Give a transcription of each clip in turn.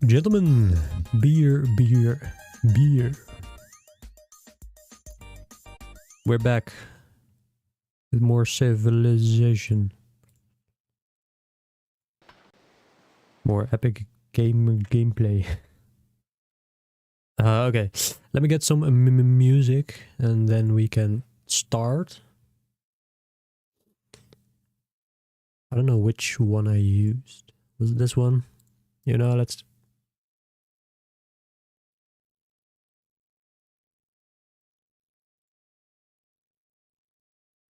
Gentlemen, beer. We're back with more civilization. More epic gameplay. Okay, let me get some music and then we can start. I don't know which one I used. Was it this one? You know, let's...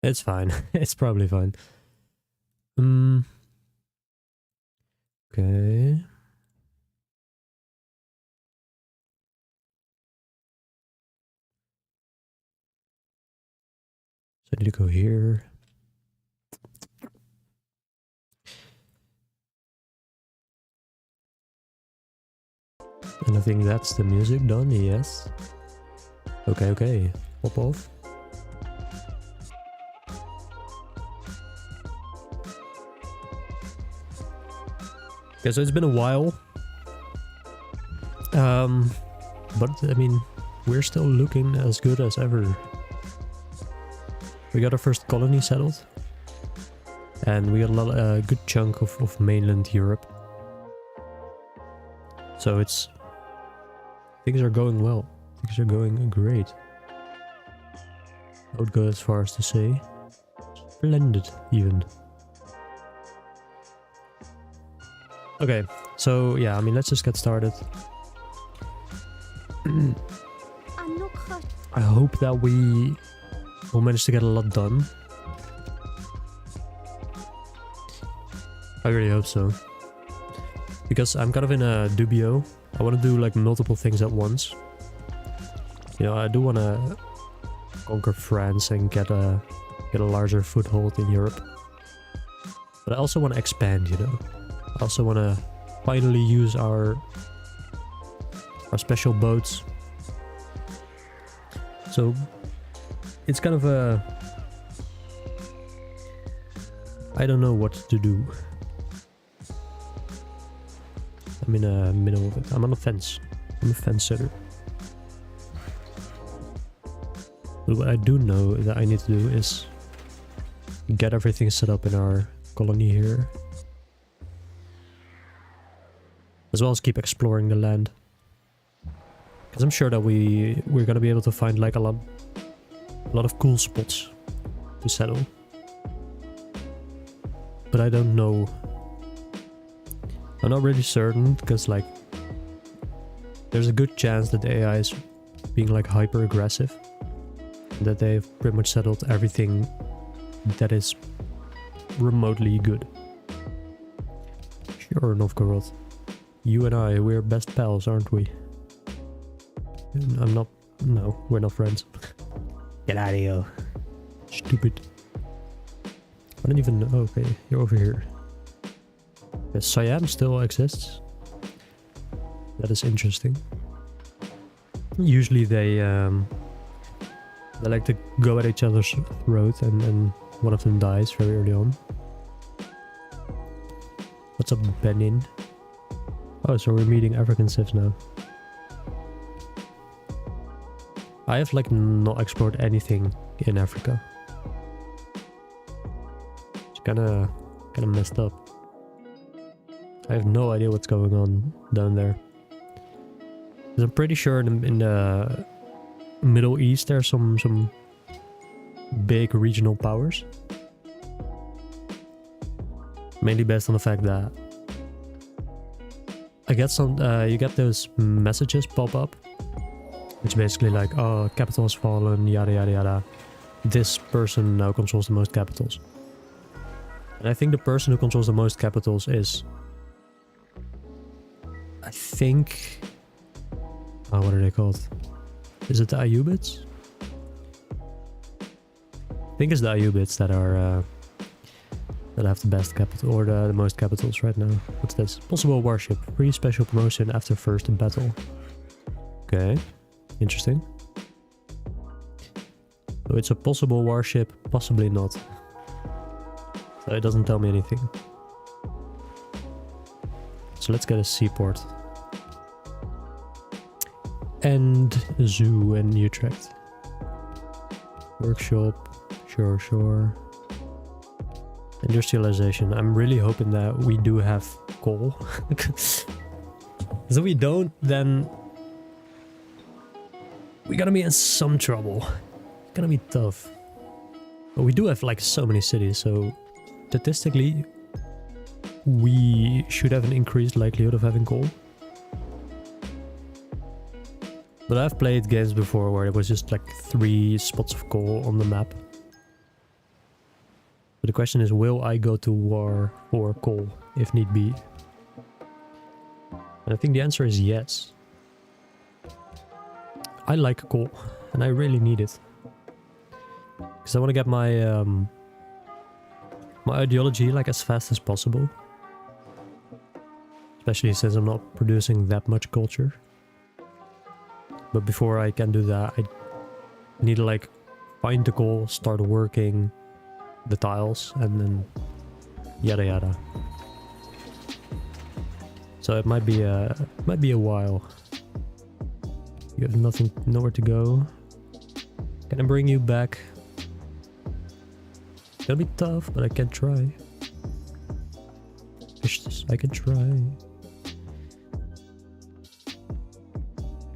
It's fine. It's probably fine. Okay. So I need to go here. And I think that's the music done, yes. Okay. Pop off. Okay, so it's been a while. But I mean, we're still looking as good as ever. We got our first colony settled. And we got a good chunk of mainland Europe. So it's... Things are going well. Things are going great. I would go as far as to say splendid, even. Okay, so yeah, I mean, let's just get started. I hope that we will manage to get a lot done. I really hope so. Because I'm kind of in a dubio. I want to do like multiple things at once. You know, I do want to conquer France and get a larger foothold in Europe. But I also want to expand, you know. I also want to finally use our special boats. So it's kind of a... I don't know what to do. I'm in the middle of it. I'm on a fence. I'm a fence sitter. But what I do know that I need to do is get everything set up in our colony here. As well as keep exploring the land. Because I'm sure that we're gonna be able to find like a lot of cool spots to settle. But I don't know. I'm not really certain because like there's a good chance that the AI is being like hyper aggressive. That they've pretty much settled everything that is remotely good. Sure, Novgorod. You and I, we're best pals, aren't we? I'm not... No, we're not friends. Get out of here. Stupid. I don't even know... Okay, you're over here. Yes, Siam still exists. That is interesting. Usually they like to go at each other's throat and one of them dies very early on. What's up, Benin? Oh, so we're meeting African civs now. I have like not explored anything in Africa. It's kinda messed up. I have no idea what's going on down there. 'Cause I'm pretty sure in the Middle East there's some big regional powers. Mainly based on the fact that I get some, you get those messages pop up, which basically like, oh, capital has fallen, yada yada yada. This person now controls the most capitals. And I think the person who controls the most capitals is, I think, oh, what are they called? Is it the Ayyubids? I think it's the Ayyubids that are that have the best capital or the most capitals right now. What's this? Possible warship. Free special promotion after first battle. Okay. Interesting. So it's a possible warship, possibly not. So it doesn't tell me anything. So let's get a seaport. and zoo in Utrecht. Workshop, sure. Industrialization. I'm really hoping that we do have coal. If we don't, then we're gonna be in some trouble. It's gonna be tough. But we do have like so many cities, so statistically we should have an increased likelihood of having coal. But I've played games before where it was just like 3 spots of coal on the map. But the question is, will I go to war for coal if need be? And I think the answer is yes. I like coal and I really need it. Because I want to get my my ideology like as fast as possible. Especially since I'm not producing that much culture. But before I can do that, I need to like find the coal, start working the tiles, and then yada yada. So it might be a while. You have nowhere to go. Can I bring you back? It's gonna be tough, but I can try. I can try.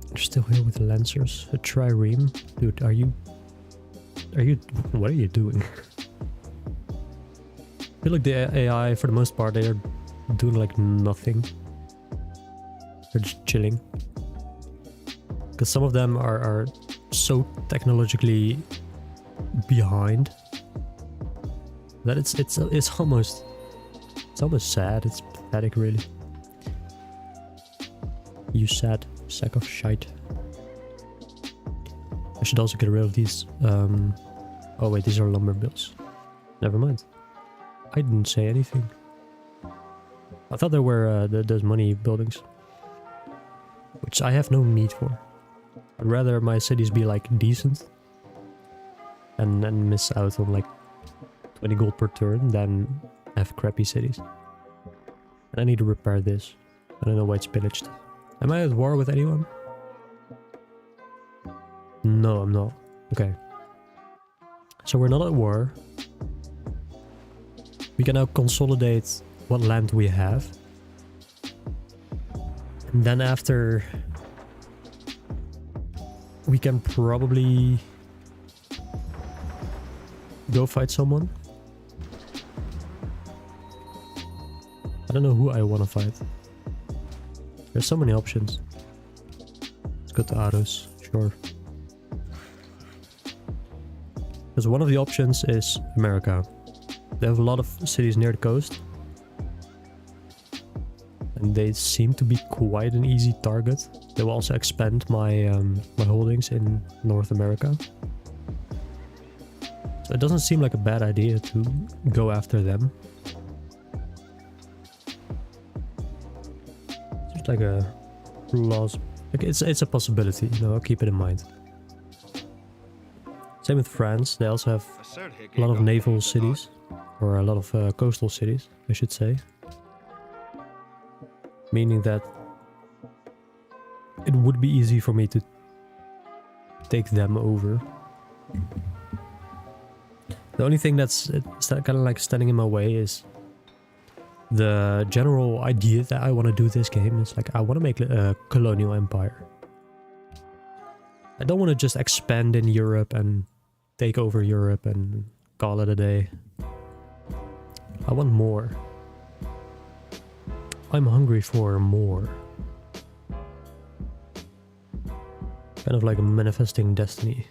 You're still here with the Lancers. A trireme? Dude, are you... What are you doing? I feel like the AI, for the most part, they are doing like nothing. They're just chilling. Because some of them are so technologically behind that it's almost sad. It's pathetic, really. You sad sack of shite. I should also get rid of these. Oh wait, these are lumber bills. Never mind. I didn't say anything. I thought there were those money buildings, which I have no need for. I'd rather my cities be like decent and miss out on like 20 gold per turn than have crappy cities. And I need to repair this. I don't know why it's pillaged. Am I at war with anyone? No, I'm not. Okay. So we're not at war. We can now consolidate what land we have. And then after... we can probably... go fight someone. I don't know who I want to fight. There's so many options. Let's go to Aros, sure. Because one of the options is America. They have a lot of cities near the coast. And they seem to be quite an easy target. They will also expand my my holdings in North America. So it doesn't seem like a bad idea to go after them. Just like a loss. Like it's a possibility, you know, I'll keep it in mind. Same with France. They also have a lot of naval cities. Or a lot of coastal cities, I should say. Meaning that it would be easy for me to take them over. The only thing that's kind of like standing in my way is the general idea that I want to do this game. Is like I want to make a colonial empire. I don't want to just expand in Europe and take over Europe and call it a day. I want more. I'm hungry for more. Kind of like a manifesting destiny.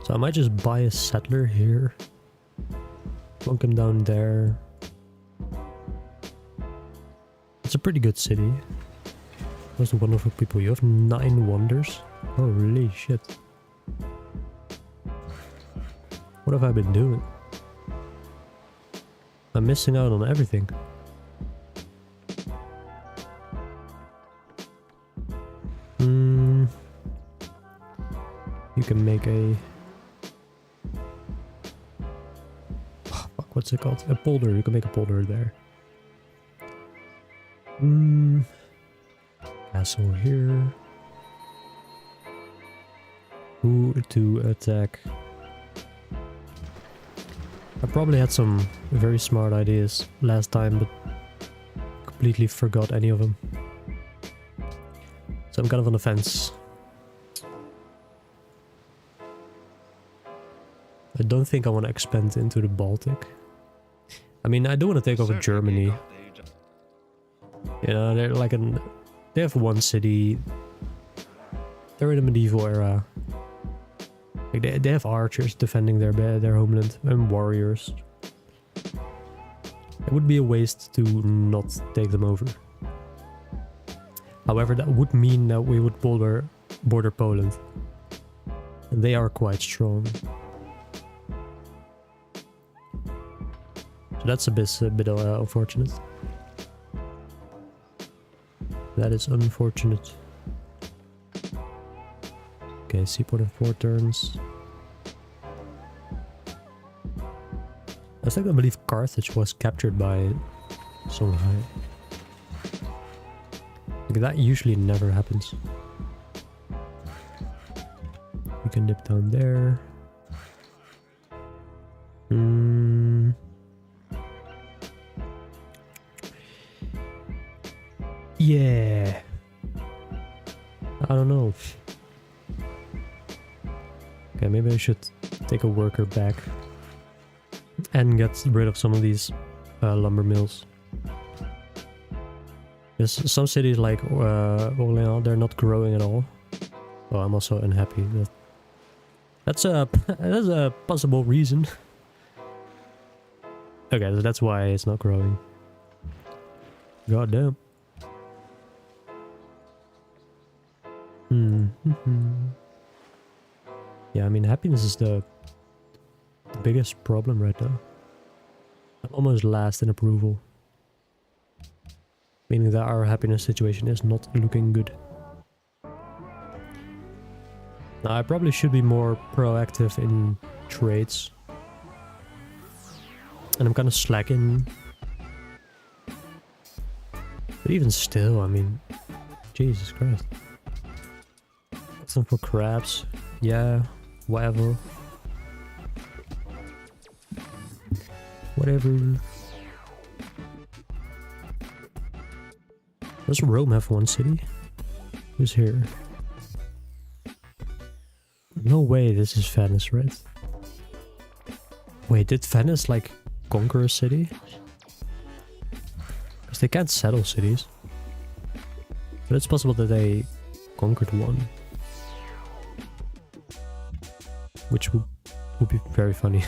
So I might just buy a settler here. Plunk him down there. It's a pretty good city. Those wonderful people. You have 9 wonders? Holy shit. What have I been doing? I'm missing out on everything. You can make a... oh, fuck, what's it called? A polder. You can make a polder there. castle here. Who to attack? I probably had some very smart ideas last time, but completely forgot any of them. So I'm kind of on the fence. I don't think I want to expand into the Baltic. I mean, I do want to take over Germany. You know, they're like they have one city. They're in the medieval era. Like they have archers defending their homeland and warriors. It would be a waste to not take them over. However, that would mean that we would border Poland. And they are quite strong. So that's a bit unfortunate. That is unfortunate. Okay, seaport in 4 turns. I believe Carthage was captured by Songhai. Like that usually never happens. We can dip down there. Yeah. I don't know. Okay, maybe I should take a worker back and get rid of some of these lumber mills. There's some cities like Orléans, they're not growing at all. Oh, I'm also unhappy. That's a possible reason. Okay, so that's why it's not growing. God damn. Yeah, I mean, happiness is the biggest problem right now. I'm almost last in approval. Meaning that our happiness situation is not looking good. Now, I probably should be more proactive in trades. And I'm kind of slacking. But even still, I mean, Jesus Christ. Got some for crabs. Yeah, whatever. Whatever. Does Rome have one city? Who's here? No way, this is Venice, right? Wait, did Venice like conquer a city? Because they can't settle cities. But it's possible that they conquered one. Which would be very funny.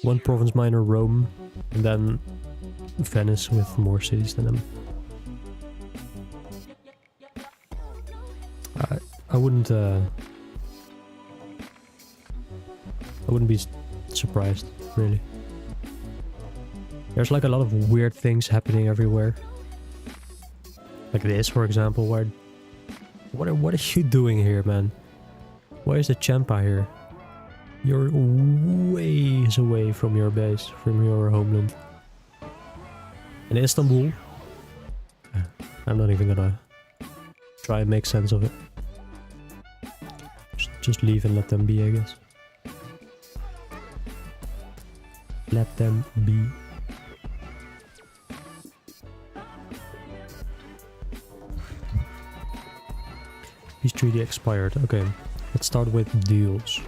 One province minor, Rome, and then Venice with more cities than them. I wouldn't be surprised, really. There's like a lot of weird things happening everywhere. Like this, for example, where... What are you doing here, man? Why is the Champa here? You're ways away from your base, from your homeland. In Istanbul? I'm not even gonna try and make sense of it. Just leave and let them be, I guess. Let them be. Peace treaty expired. Okay, let's start with deals.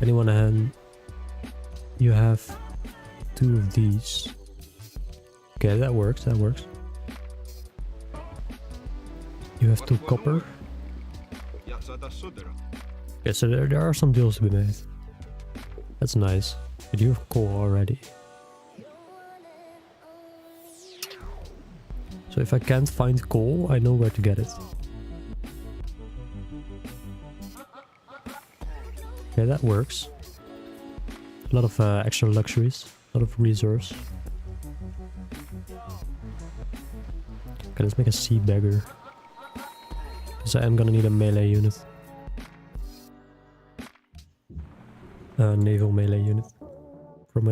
Anyone hand? You have 2 of these. Okay, that works, that works. You have 2 copper. Yeah, so there are some deals to be made. That's nice. But you have coal already. So if I can't find coal, I know where to get it. Okay, that works. A lot of extra luxuries, a lot of reserves. Okay, let's make a sea beggar. Because I am gonna need a melee unit. Naval melee unit. From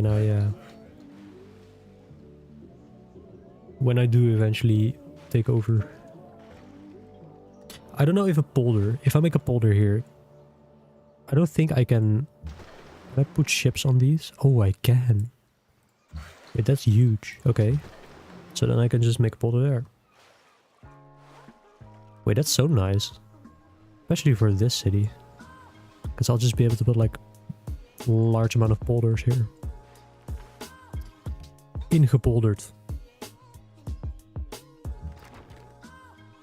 when I do eventually take over. I don't know if a polder, if I make a polder here, I don't think I can I put ships on these? Oh, I can. Wait, that's huge. Okay. So then I can just make a polder there. Wait, that's so nice. Especially for this city. Because I'll just be able to put like a large amount of polders here. Ingepolderd.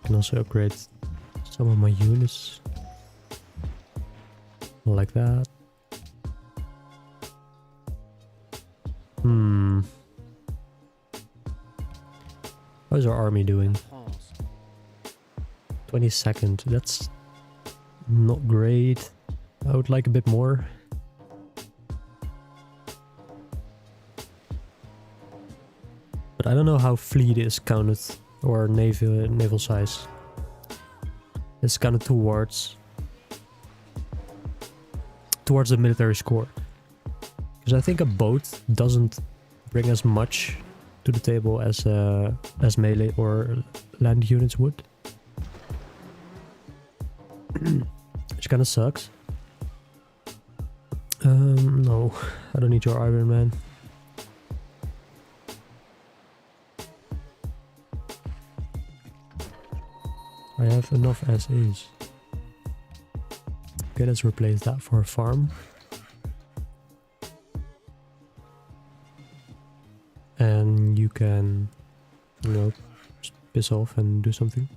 I can also upgrade some of my units. Like that. How's our army doing? 22nd. That's not great. I would like a bit more. But I don't know how fleet is counted or naval size. It's counted towards the military score. Because I think a boat doesn't bring as much to the table as melee or land units would. Which kind of sucks. No, I don't need your Iron Man. I have enough as is. Okay, let's replace that for a farm. And you can, you know, just piss off and do something.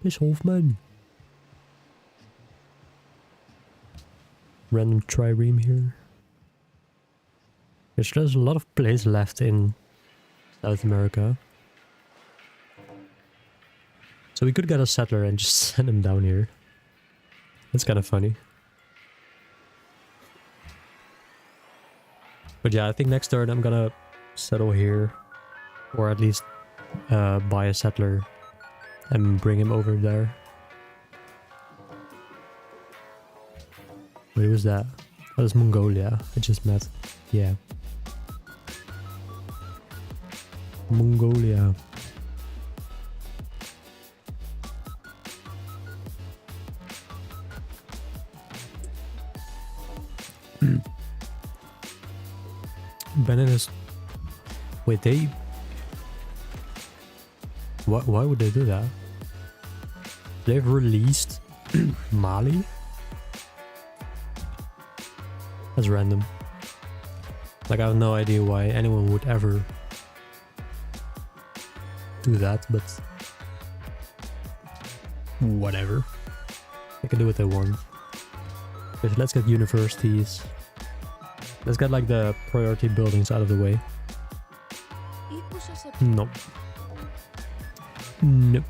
Piss off, man. Random trireme here. There's a lot of place left in South America. So we could get a settler and just send him down here. That's kind of funny. But yeah, I think next turn I'm gonna settle here. Or at least buy a settler and bring him over there. Wait, who's that? Oh, that's Mongolia. I just met. Yeah. Mongolia. Benin is... Wait, they... Why would they do that? They've released Mali? That's random. Like, I have no idea why anyone would ever do that, but whatever. They can do what they want. Okay, so let's get universities. Let's get like the priority buildings out of the way. Nope. Nope.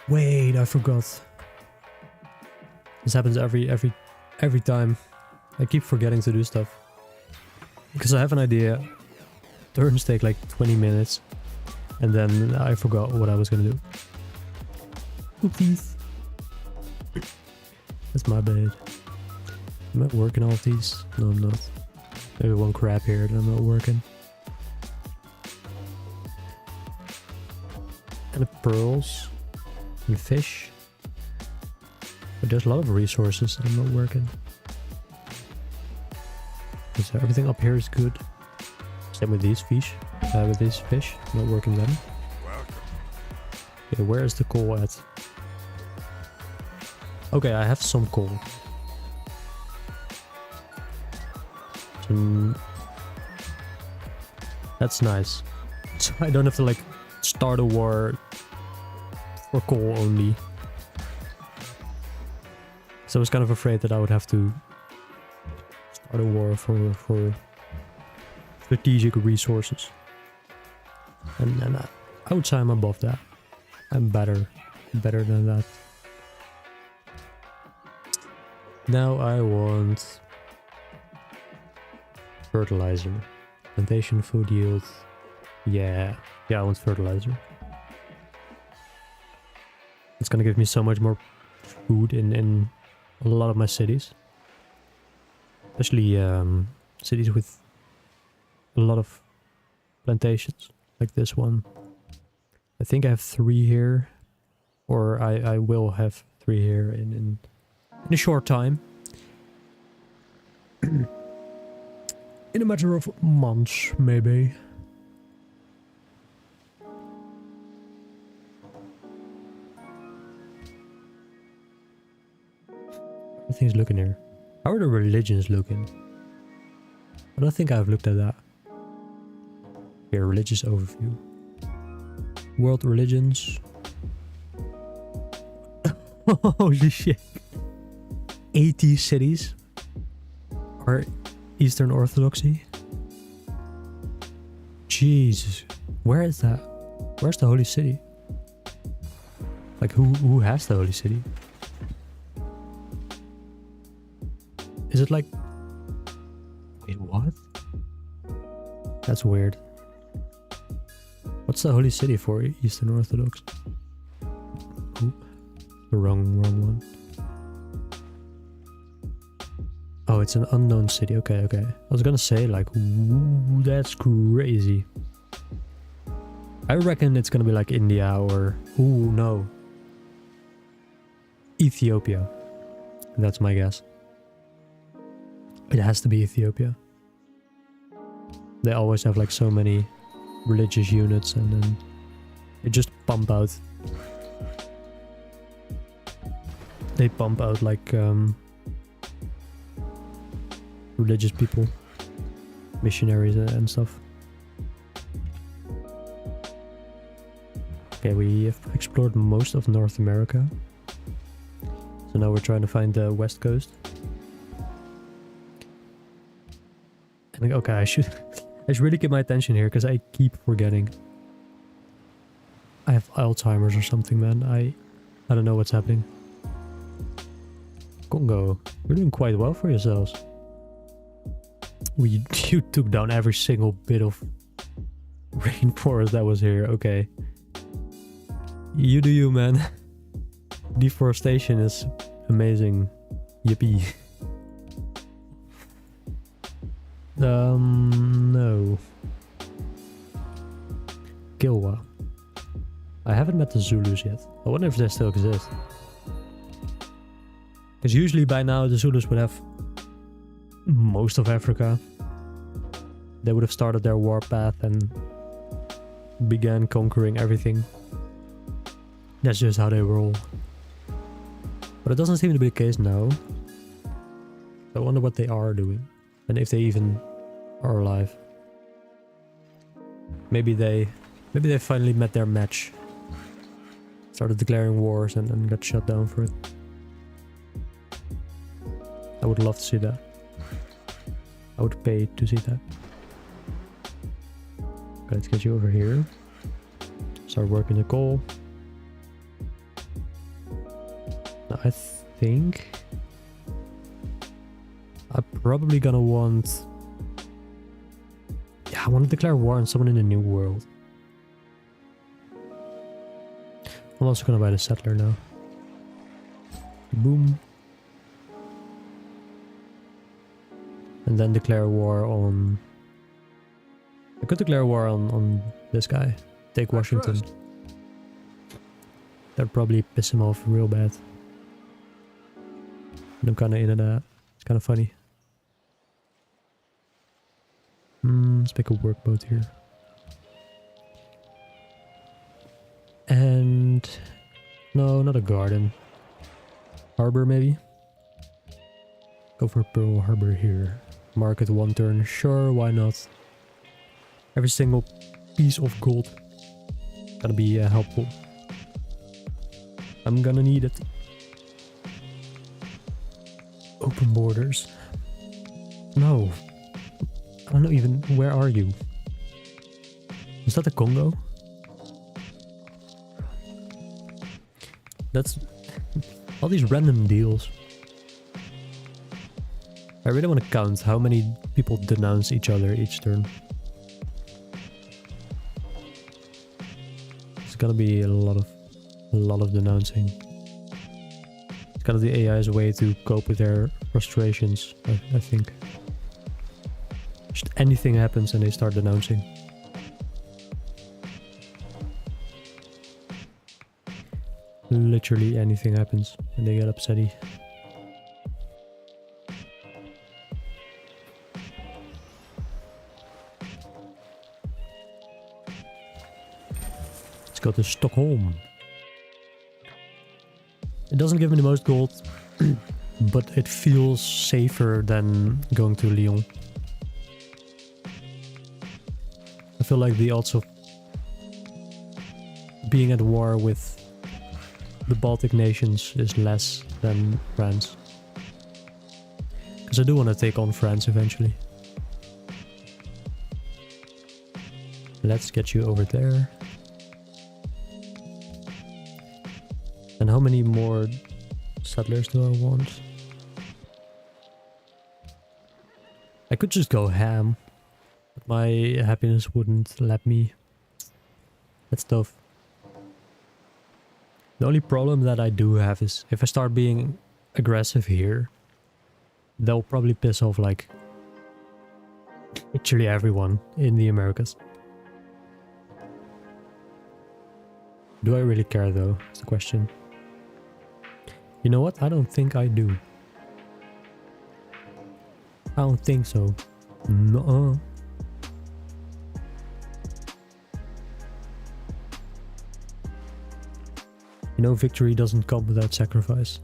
Wait, I forgot. This happens every time. I keep forgetting to do stuff. Because I have an idea. Turns take like 20 minutes. And then I forgot what I was gonna do. Oopsies. That's my bad. Am I working all of these? No, I'm not. Maybe one crab here that I'm not working. And the pearls. And fish. But there's a lot of resources I'm not working. So everything up here is good. Same with these fish. With these fish. Not working them. Okay, where is the coal at? Okay, I have some coal. That's nice. So I don't have to like start a war for coal only. So I was kind of afraid that I would have to start a war for strategic resources. And I would say I'm above that. I'm better than that. Now I want fertilizer. Plantation food yield. Yeah, I want fertilizer. It's gonna give me so much more food in a lot of my cities. Especially cities with a lot of plantations, like this one. I think I have 3 here, or I will have 3 here in a short time. In a matter of months, maybe. Everything's looking here. How are the religions looking? I don't think I've looked at that. Here, religious overview. World religions. Holy shit. 80 cities are Eastern Orthodoxy. Jesus. Where is that? Where's the Holy City? Like, who has the Holy City? Is it like... Wait, what? That's weird. What's the Holy City for Eastern Orthodox? Ooh, the wrong one. Oh, it's an unknown city. Okay. I was gonna say, like, ooh, that's crazy. I reckon it's gonna be like India or... Ooh, no. Ethiopia. That's my guess. It has to be Ethiopia. They always have like so many religious units and then they just pump out. They pump out like religious people, missionaries and stuff. Okay, we have explored most of North America. So now we're trying to find the west coast. And okay, I should really get my attention here because I keep forgetting. I have Alzheimer's or something, man. I don't know what's happening. Congo, you're doing quite well for yourselves. You took down every single bit of rainforest that was here. Okay. You do you, man. Deforestation is amazing. Yippee. No. Gilwa. I haven't met the Zulus yet. I wonder if they still exist. Because usually by now the Zulus would have most of Africa. They would have started their warpath and began conquering everything. That's just how they roll. But it doesn't seem to be the case now. I wonder what they are doing. And if they even are alive. Maybe they finally met their match. Started declaring wars and got shut down for it. I would love to see that. I would pay to see that. Okay, let's get you over here. Start working the coal. Now I think I'm probably gonna want... Yeah, I want to declare war on someone in the New World. I'm also gonna buy the settler now. Boom. And then declare war on... I could declare war on this guy. Take Washington. That'd probably piss him off real bad. And I'm kinda into that. It's kinda funny. Let's make a workboat here. And... No, not a garden. Harbor maybe? Go for Pearl Harbor here. Market 1 turn. Sure, why not? Every single piece of gold gonna be helpful. I'm gonna need it. Open borders. No. I don't know even, where are you? Is that the Congo? That's all these random deals. I really want to count how many people denounce each other each turn. It's gonna be a lot of denouncing. It's kind of the AI's way to cope with their frustrations, I think. anything happens and they start denouncing. Literally anything happens and they get upsetty. Let's go to Stockholm. It doesn't give me the most gold, but it feels safer than going to Lyon. I feel like the odds of being at war with the Baltic nations is less than France. Because I do want to take on France eventually. Let's get you over there. And how many more settlers do I want? I could just go ham, but my happiness wouldn't let me. That's tough. The only problem that I do have is if I start being aggressive here, they'll probably piss off like literally everyone in the Americas. Do I really care though? Is the question. You know what? I don't think I do. I don't think so. No. You know, victory doesn't come without sacrifice.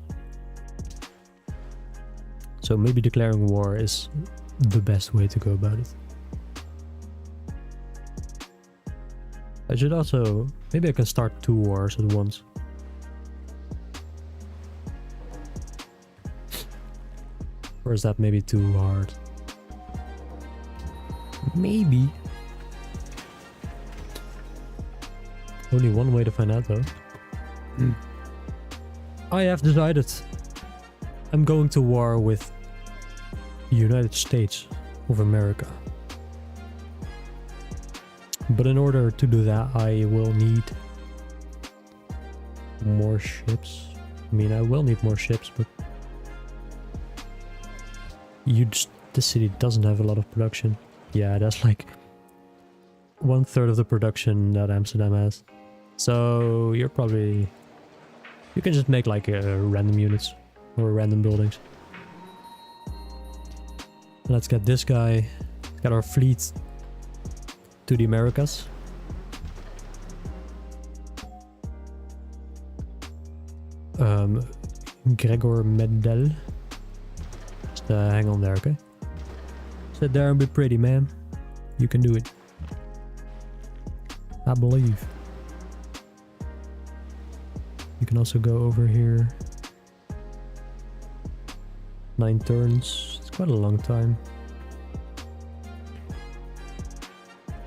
So maybe declaring war is the best way to go about it. I should also... maybe I can start 2 wars at once. Or is that maybe too hard? Maybe. Only one way to find out though. I have decided I'm going to war with the United States of America. But in order to do that, I will need more ships. I mean, I will need more ships, but the city doesn't have a lot of production. Yeah, that's like 1/3 of the production that Amsterdam has. So you're probably... you can just make like random units or random buildings. Let's get this guy. Let's get our fleet to the Americas. Gregor Medel. Just hang on there, okay? Sit there and be pretty, man. You can do it. I believe. You can also go over here. 9 turns. It's quite a long time.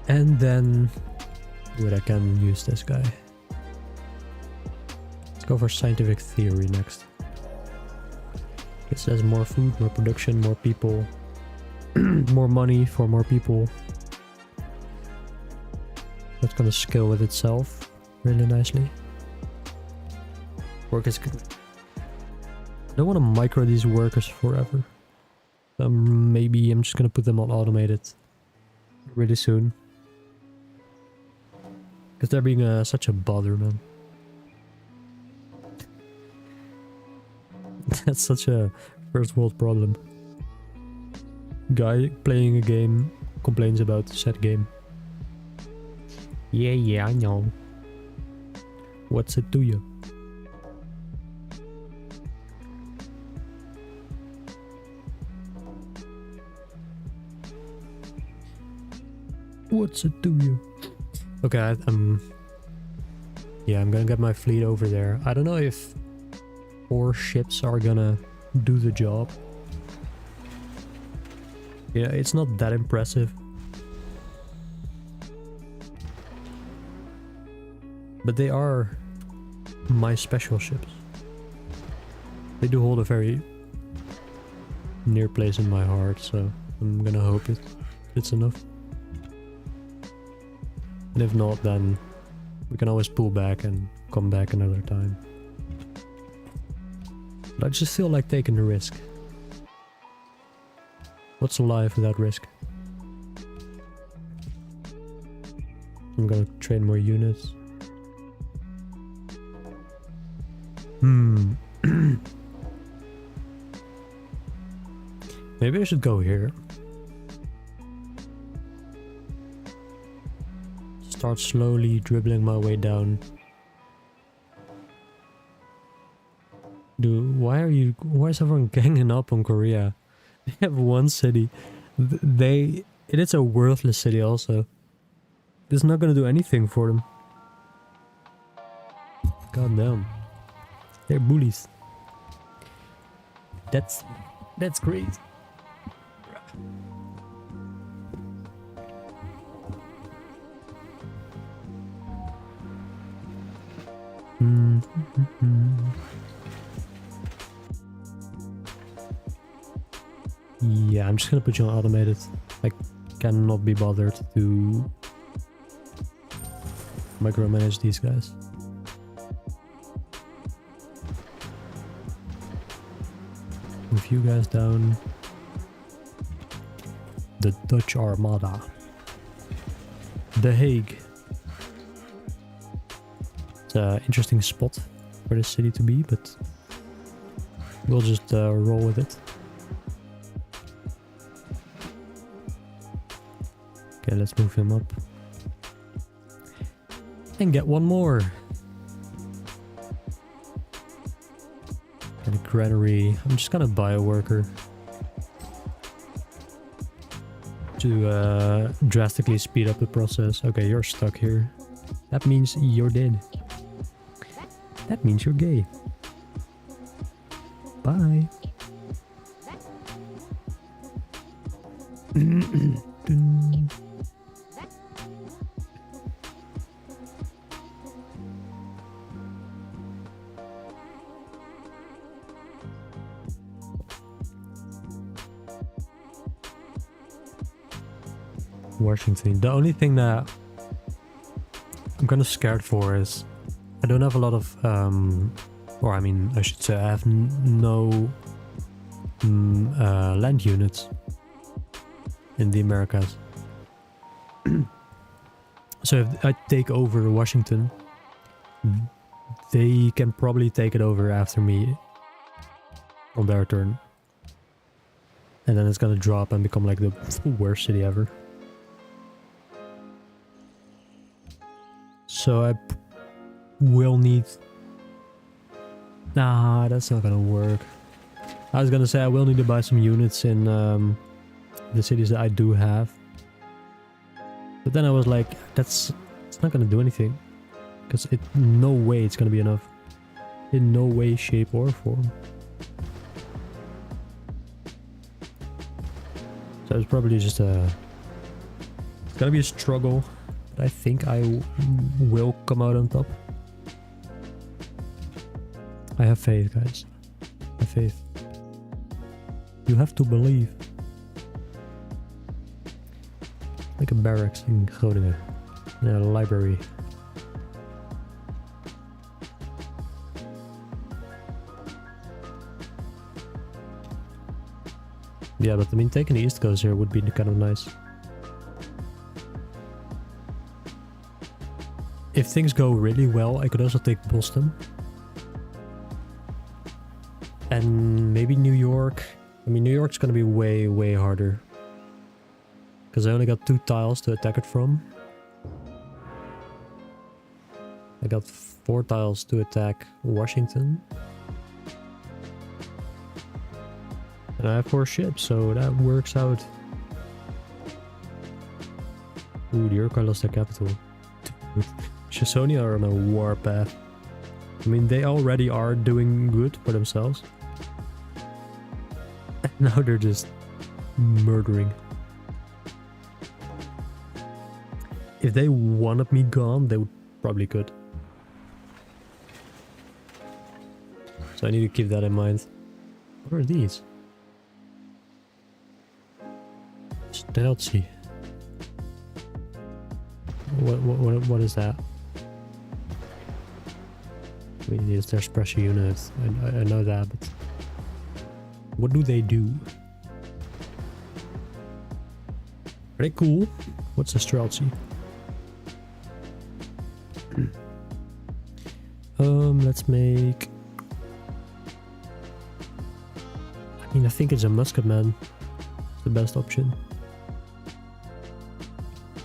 And then... wait, I can use this guy. Let's go for scientific theory next. It says more food, more production, more people. More money for more people. That's gonna scale with itself really nicely. Work is good. I don't want to micro these workers forever. Maybe I'm just gonna put them on automated really soon. Because they're being such a bother, man. That's such a first world problem. Guy playing a game complains about said game. Yeah, I know. What's it to you? What's it to you? Okay, yeah, I'm gonna get my fleet over there. I don't know if 4 ships are gonna do the job. Yeah, it's not that impressive. But they are my special ships. They do hold a very near place in my heart, so I'm gonna hope it's enough. And if not, then we can always pull back and come back another time. But I just feel like taking the risk. What's life without risk? I'm gonna train more units. Maybe I should go here. Start slowly dribbling my way down. Dude, why is everyone ganging up on Korea? They have one city. It is a worthless city also. It's not gonna do anything for them. God damn. They're bullies. That's great. Yeah, I'm just gonna put you on automated. I cannot be bothered to micromanage these guys. Move you guys down. The Dutch Armada. The Hague. It's an interesting spot for the city to be, but we'll just roll with it. Okay, let's move him up. And get one more. And a granary. I'm just gonna buy a worker. To drastically speed up the process. Okay, you're stuck here. That means you're dead. That means you're gay. Bye. Washington. The only thing that I'm kind of scared for is I don't have a lot of, or I mean, I should say I have no land units in the Americas. So if I take over Washington, they can probably take it over after me on their turn. And then it's gonna drop and become like the worst city ever. So I will need... Nah, that's not gonna work. I was gonna say I will need to buy some units in the cities that I do have. But then I was like, it's not gonna do anything. Because no way it's gonna be enough. In no way, shape or form. So it's probably just it's gonna be a struggle. But I think I will come out on top. I have faith, guys. I have faith. You have to believe. Like a barracks in Groningen. In a library. Yeah, but I mean, taking the East Coast here would be kind of nice. If things go really well, I could also take Boston. And maybe New York. I mean, New York's gonna be way, way harder. Because I only got 2 tiles to attack it from. I got 4 tiles to attack Washington. And I have 4 ships, so that works out. Ooh, the Iroquois lost their capital. Chesonia are on a war path. I mean, they already are doing good for themselves. And now they're just murdering. If they wanted me gone, they would probably could. So I need to keep that in mind. What are these? Stelzy. What is that? I mean, it's their special units. I know that, but what do they do? Are they cool? What's a Streltsy? Let's make... I mean, I think it's a musket man. It's the best option.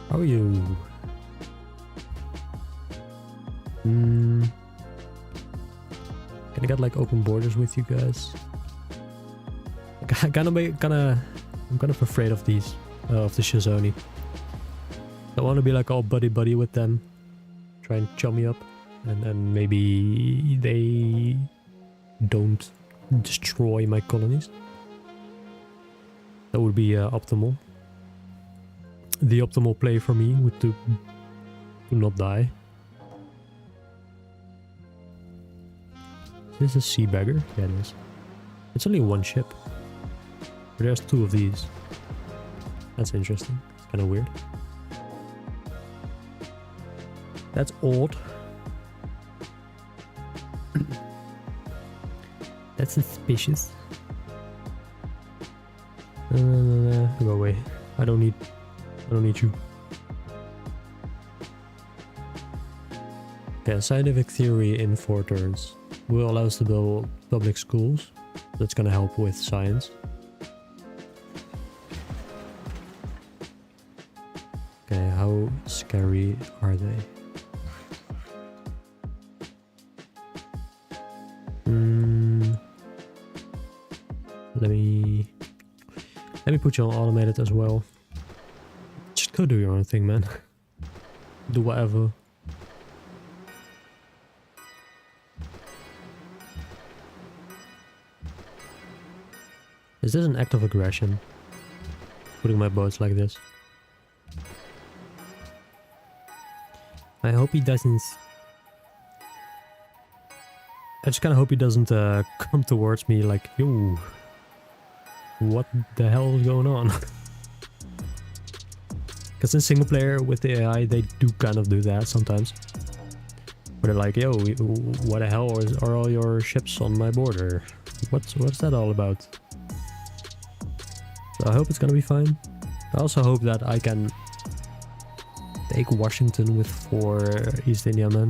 How are you? Can I get like open borders with you guys? I'm kind of afraid of these, of the Shizoni. I want to be like all buddy with them, try and chum me up, and maybe they don't destroy my colonies. That would be optimal. The optimal play for me would to not die. Is this a sea bagger? Yeah, it is. It's only one ship. But there's two of these. That's interesting. It's kind of weird. That's odd. That's suspicious. Go away. I don't need you. Okay, scientific theory in 4 turns will allow us to build public schools. That's gonna help with science. Okay, how scary are they? Let me put you on automated as well. Just go do your own thing, man. Do whatever. Is this an act of aggression? Putting my boats like this. I hope he doesn't... I just kind of hope he doesn't come towards me like, yo, what the hell is going on? Because in single player with the AI, they do kind of do that sometimes. Where they're like, yo, what the hell are all your ships on my border? What's that all about? So I hope it's gonna be fine. I also hope that I can take Washington with 4 East Indiamen.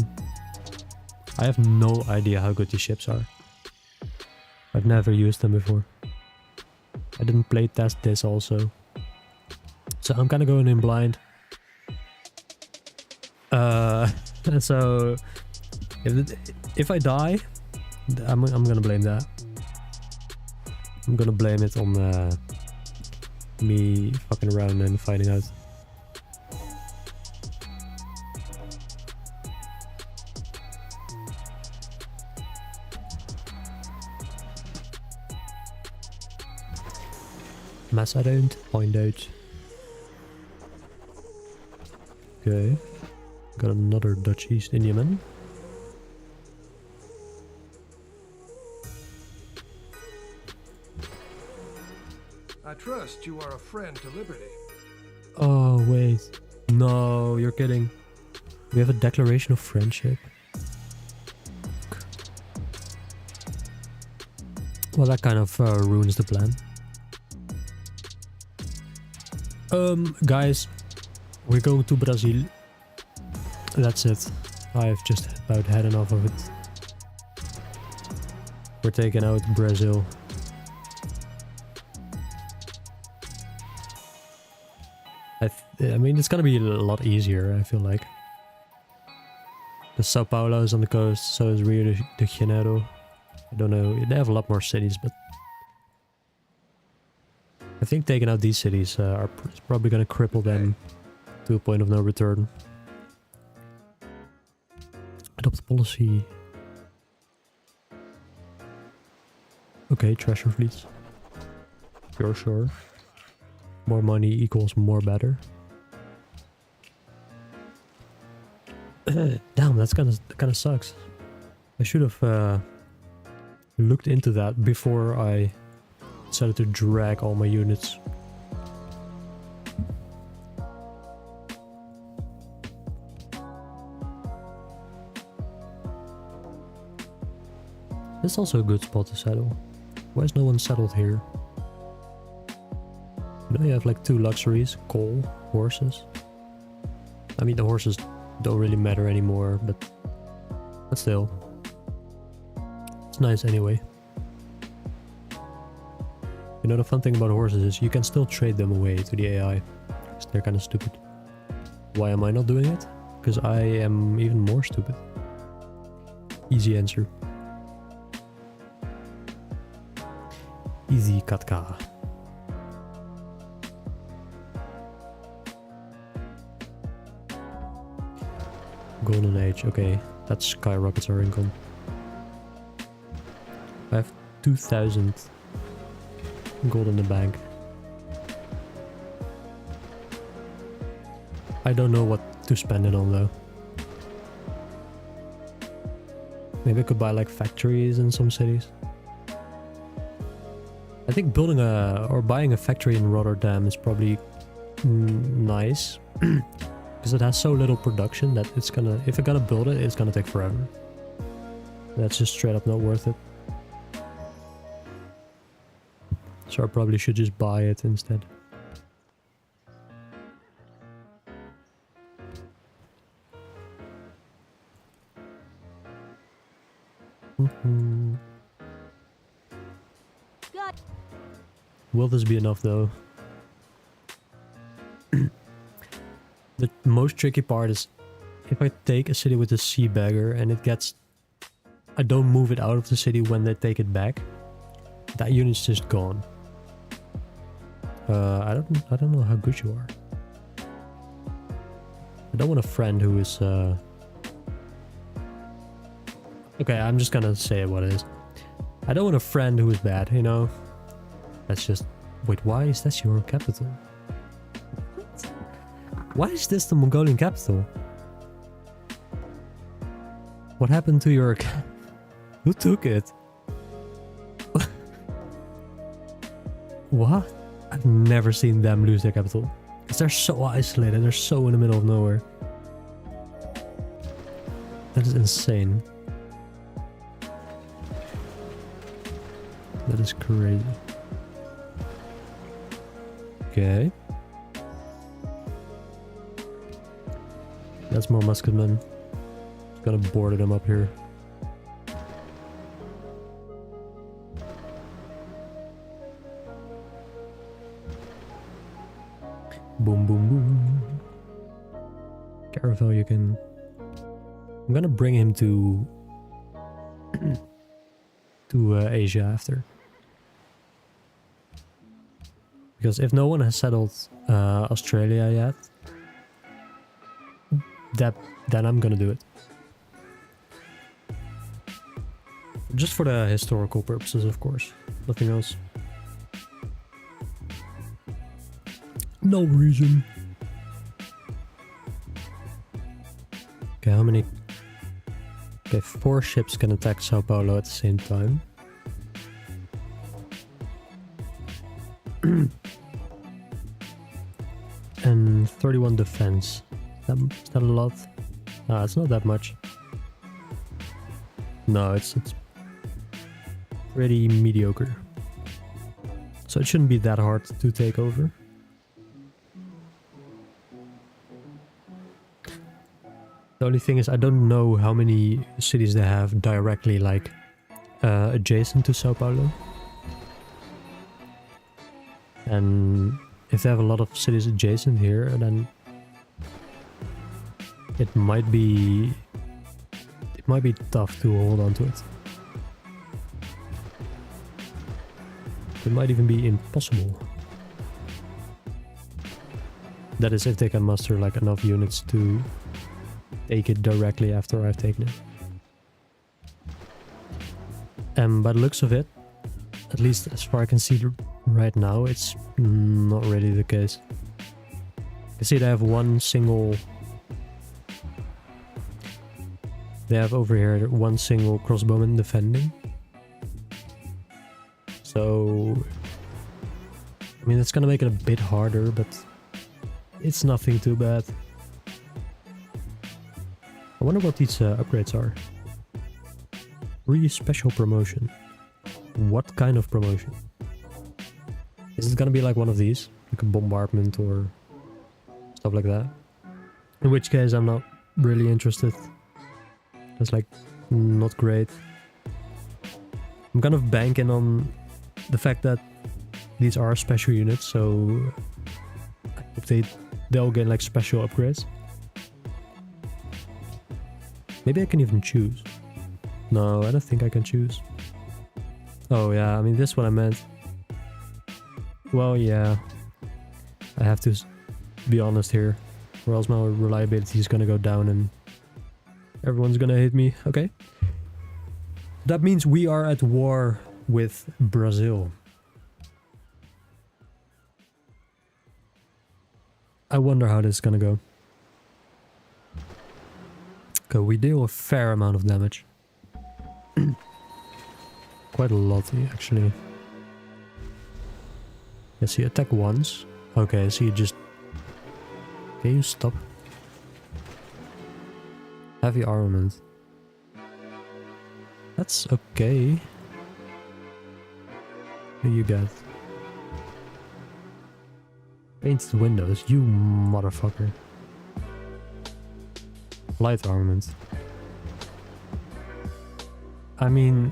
I have no idea how good these ships are. I've never used them before. I didn't play test this also. So I'm kind of going in blind. So if I die, I'm gonna blame that. I'm gonna blame it on me fucking around and finding out. Mass I don't find out. Okay. Got another Dutch East Indiaman. I trust you are a friend to liberty. Oh, wait. No, you're kidding. We have a declaration of friendship. Well, that kind of ruins the plan. Guys, we're going to Brazil. That's it. I've just about had enough of it. We're taking out Brazil. I mean, it's gonna be a lot easier, I feel like. The Sao Paulo is on the coast, so is Rio de Janeiro. I don't know, they have a lot more cities, but I think taking out these cities is probably gonna cripple them to a point of no return. Adopt policy. Okay, treasure fleets. Sure. More money equals more better. Damn, that's kind of sucks. I should have looked into that before I decided to drag all my units. This is also a good spot to settle. Why is no one settled here? You know, you have like 2 luxuries, coal, horses. I mean, the horses don't really matter anymore, but still. It's nice anyway. You know, the fun thing about horses is you can still trade them away to the AI. Because they're kind of stupid. Why am I not doing it? Because I am even more stupid. Easy answer. Easy Katka. Golden Age, okay. That skyrockets our income. I have 2,000 gold in the bank. I don't know what to spend it on though. Maybe I could buy like factories in some cities. I think building or buying a factory in Rotterdam is probably nice. Because it has so little production that it's gonna, if I gotta build it, it's gonna take forever. That's just straight up not worth it. So I probably should just buy it instead. Will this be enough though? The most tricky part is if I take a city with a sea bagger and it gets... I don't move it out of the city when they take it back. That unit's just gone. I don't know how good you are. I don't want a friend who is okay, I'm just gonna say what it is. I don't want a friend who is bad, you know? That's just... Wait, why is that your capital? Why is this the Mongolian capital? What happened to your... Who took it? What? I've never seen them lose their capital. Because they're so isolated, they're so in the middle of nowhere. That is insane. That is crazy. Okay. That's more musketmen. Just gotta board them up here. Boom, boom, boom. Caravel, you can... I'm gonna bring him to... to Asia after. Because if no one has settled Australia yet, then I'm gonna do it. Just for the historical purposes, of course. Nothing else. No reason. Okay, how many... Okay, 4 ships can attack Sao Paulo at the same time. And 31 defense. Is that a lot? It's not that much. No, it's pretty mediocre. So it shouldn't be that hard to take over. The only thing is I don't know how many cities they have directly like adjacent to Sao Paulo. And if they have a lot of cities adjacent here, then it might be tough to hold on to it. It might even be impossible. That is if they can muster like enough units to take it directly after I've taken it. And by the looks of it, at least as far as I can see right now, it's not really the case. You see they have one single... They have over here one single crossbowman defending. So... I mean, it's gonna make it a bit harder, but it's nothing too bad. I wonder what these upgrades are. Really special promotion. What kind of promotion? Is it gonna be like one of these? Like a bombardment or stuff like that? In which case I'm not really interested. That's like not great. I'm kind of banking on the fact that these are special units, so I hope they'll get like special upgrades. Maybe I can even choose. No, I don't think I can choose. Oh yeah, I mean this is what I meant. Well, yeah. I have to be honest here, or else my reliability is gonna go down and everyone's gonna hate me. Okay. That means we are at war with Brazil. I wonder how this is gonna go. Okay, we deal a fair amount of damage. Quite a lot, actually. Yes, you attack once. Okay, so you just... Can you stop? Heavy armament. That's okay. What do you get? Painted windows, you motherfucker. Light armament. I mean...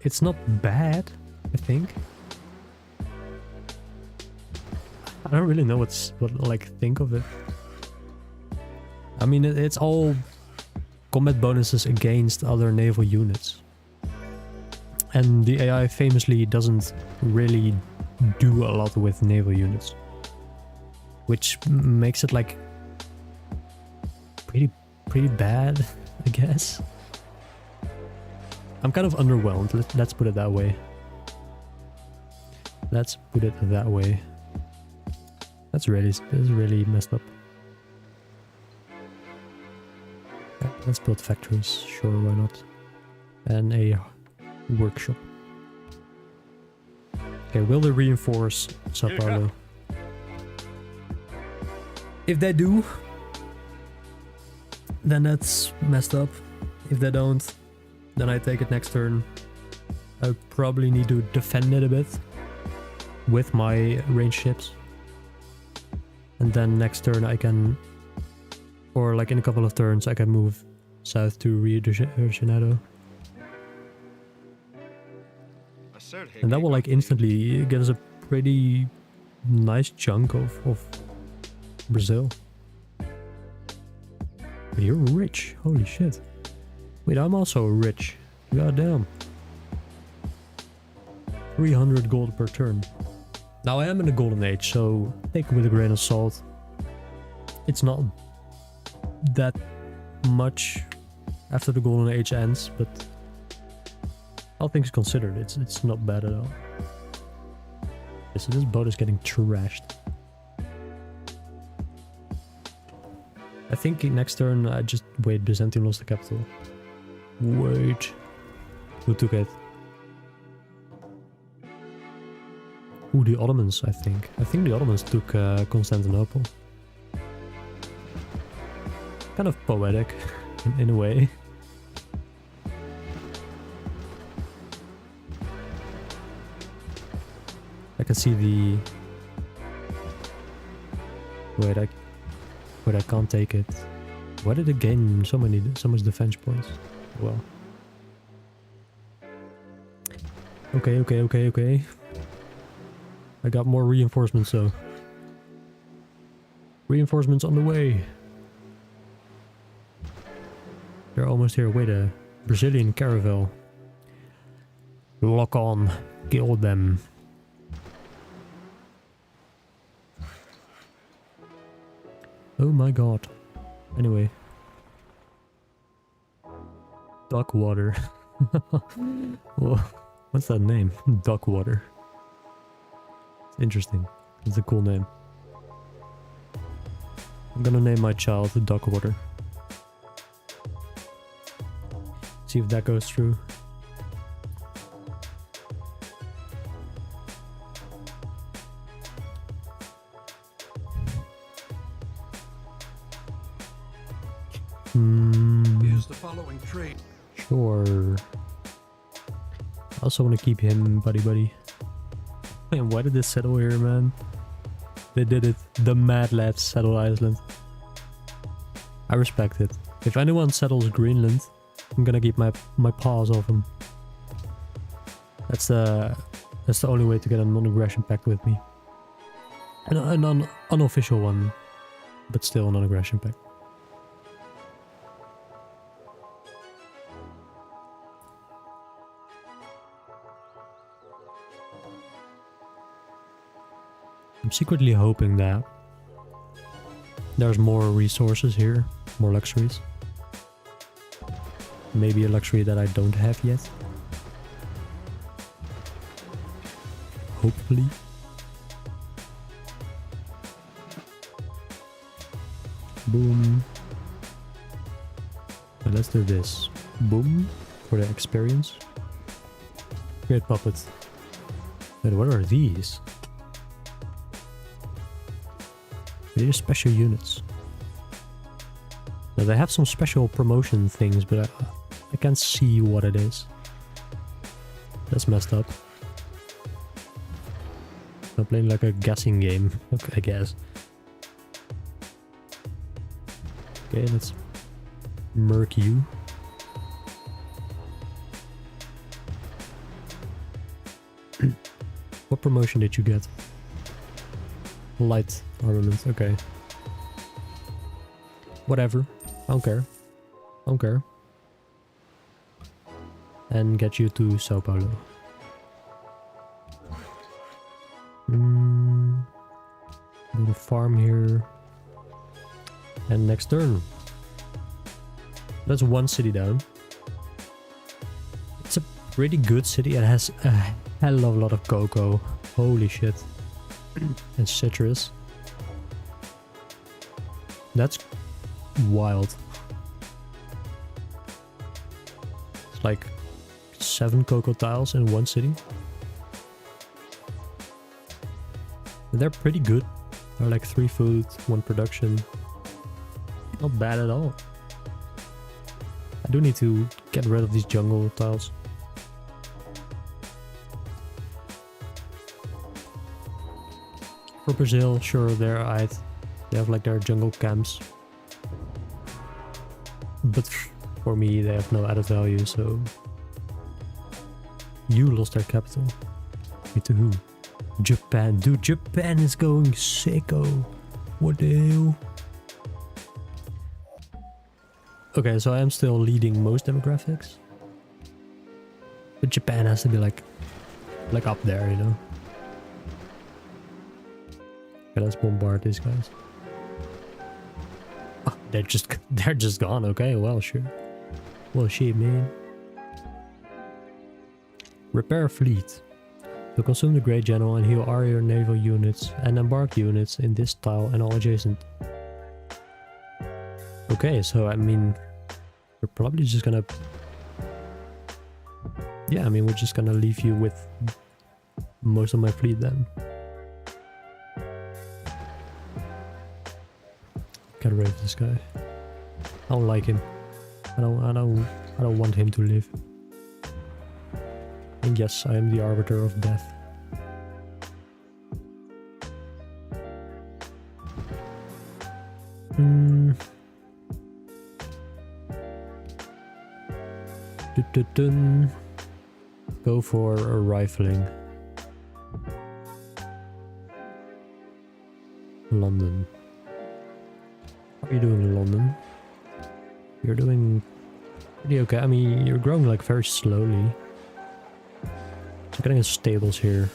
It's not bad, I think. I don't really know what like think of it. I mean, it's all combat bonuses against other naval units. And the AI famously doesn't really do a lot with naval units. Which makes it like pretty bad, I guess. I'm kind of underwhelmed, let's put it that way. Let's put it that way. This is really messed up. Yeah, let's build factories, sure, why not? And a workshop. Okay, will they reinforce Sao Paulo? If they do, then that's messed up. If they don't, then I take it next turn. I probably need to defend it a bit with my ranged ships. And then next turn I can, or like in a couple of turns, I can move south to Rio de Janeiro. And that will like instantly get us a pretty nice chunk of Brazil. But you're rich, holy shit. Wait, I'm also rich. Goddamn. 300 gold per turn. Now I am in the golden age, so take it with a grain of salt. It's not that much after the golden age ends, but all things considered, it's not bad at all. Okay, so this boat is getting trashed. I think next turn I just wait. Byzantium lost the capital. Wait, who took it? Ooh, the Ottomans, I think. I think the Ottomans took Constantinople. Kind of poetic, in a way. I can see the... Wait, I can't take it. Why did it gain so much defense points? Well. Okay. I got more reinforcements though. Reinforcements on the way. They're almost here. Wait, a Brazilian caravel. Lock on. Kill them. Oh my god. Anyway. Duckwater. Well, what's that name? Duckwater. Interesting. It's a cool name. I'm gonna name my child Duckwater. See if that goes through. Here's the following trade. Sure. I also want to keep him buddy. Man, why did they settle here, man? They did it. The Mad Lads settled Iceland. I respect it. If anyone settles Greenland, I'm gonna keep my paws off him. That's the only way to get a non-aggression pact with me. An unofficial one, but still a non-aggression pact. I'm secretly hoping that there's more resources here, more luxuries. Maybe a luxury that I don't have yet. Hopefully. Boom. And let's do this. Boom. For the experience. Great puppet. Wait, what are these? These are special units. Now they have some special promotion things, but I can't see what it is. That's messed up. I'm playing like a guessing game, I guess. Okay, let's murk you. What promotion did you get? Light armament, okay. Whatever. I don't care. I don't care. And get you to Sao Paulo. Do the farm here. And next turn. That's one city down. It's a pretty good city. It has a hell of a lot of cocoa. Holy shit. And citrus. That's wild. It's like 7 cocoa tiles in one city. They're pretty good. They're like 3 food, 1 production. Not bad at all. I do need to get rid of these jungle tiles. For Brazil, sure, they have like their jungle camps. But for me, they have no added value, so... You lost their capital. Me to who? Japan. Dude, Japan is going sicko. What the hell? Okay, so I am still leading most demographics. But Japan has to be like up there, you know? Okay, let's bombard these guys. Oh, they're just gone. Okay, well, sure. Well, shit, man. Repair fleet. To consume the Great General and heal all your naval units and embarked units in this tile and all adjacent. Okay, so I mean, we're probably just gonna... Yeah, I mean, we're just gonna leave you with most of my fleet then. Get rid of this guy. I don't like him. I don't want him to live. And yes, I am the arbiter of death. Go for a rifling. London. How are you doing in London? You're doing pretty okay. I mean, you're growing like very slowly. So getting stables here.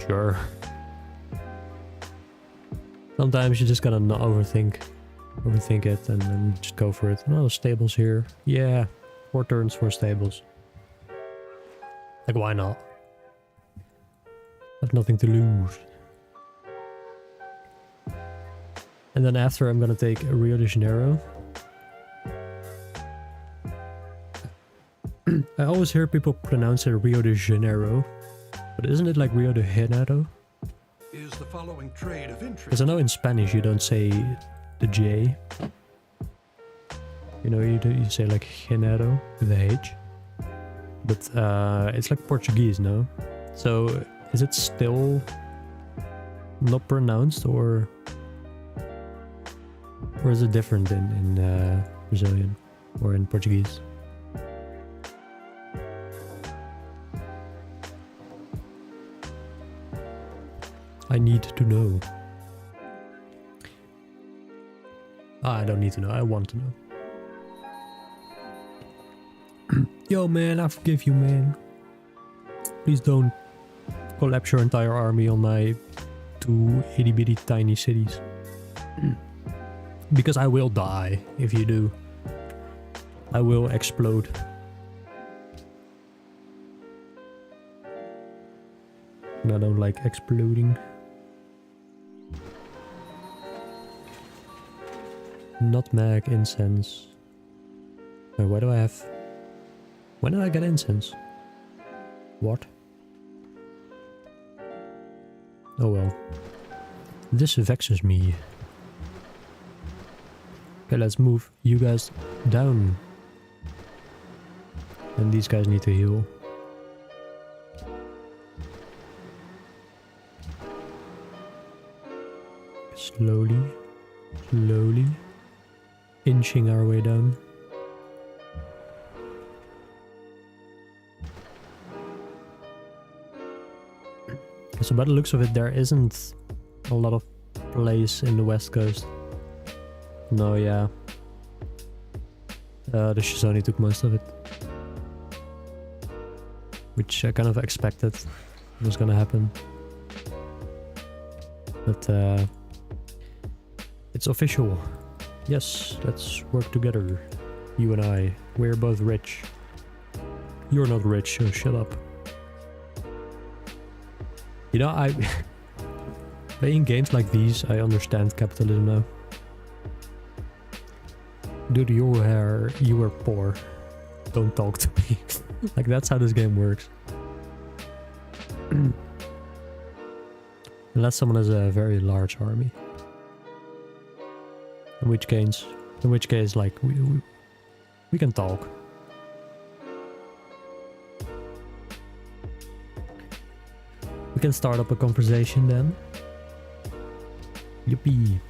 Sure. Sometimes you just gotta not overthink it and then just go for it. Oh, stables here. Yeah, 4 turns for stables. Like, why not? I've nothing to lose. And then after I'm gonna take Rio de Janeiro. I always hear people pronounce it Rio de Janeiro, but isn't it like Rio de Janeiro? Is the following trade of interest? Because I know in Spanish you don't say the J. You know, you say like Janeiro with a H. But it's like Portuguese, no? So is it still not pronounced, or Or is it different in Brazilian or in Portuguese? I need to know. I don't need to know, I want to know. Yo man, I forgive you, man. Please don't collapse your entire army on my 2 itty bitty tiny cities. Because I will die if you do. I will explode. And I don't like exploding. Nutmeg, incense. Wait, why do I have... When did I get incense? What? Oh well. This vexes me. Okay, let's move you guys down. And these guys need to heal. Slowly, slowly, inching our way down. So by the looks of it, there isn't a lot of place in the west coast. No, yeah. The Shizoni took most of it. Which I kind of expected was gonna happen. But it's official. Yes, let's work together. You and I. We're both rich. You're not rich, so shut up. You know, playing games like these, I understand capitalism now. Dude, you were poor. Don't talk to me. Like, that's how this game works. Unless someone has a very large army. In which case, like, we can talk. We can start up a conversation then. Yippee.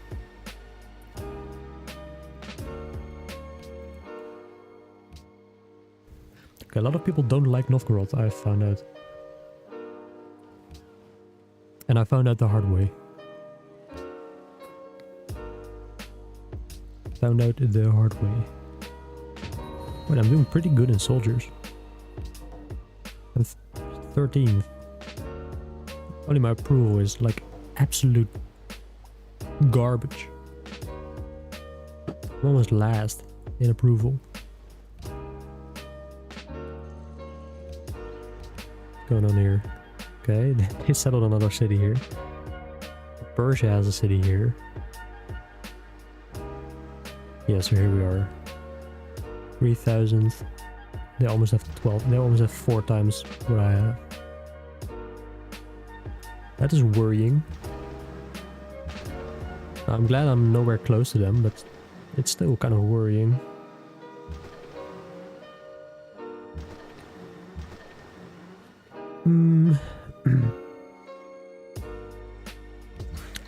Okay, a lot of people don't like Novgorod, I've found out. And I found out the hard way. Found out the hard way. Wait, I'm doing pretty good in soldiers. I'm 13th. Only my approval is like absolute garbage. I'm almost last in approval. What's going on here? Okay, they settled another city here. Persia has a city here. Yeah, so here we are. 3,000. They almost have 12. They almost have 4 times what I have. That is worrying. I'm glad I'm nowhere close to them, but it's still kind of worrying.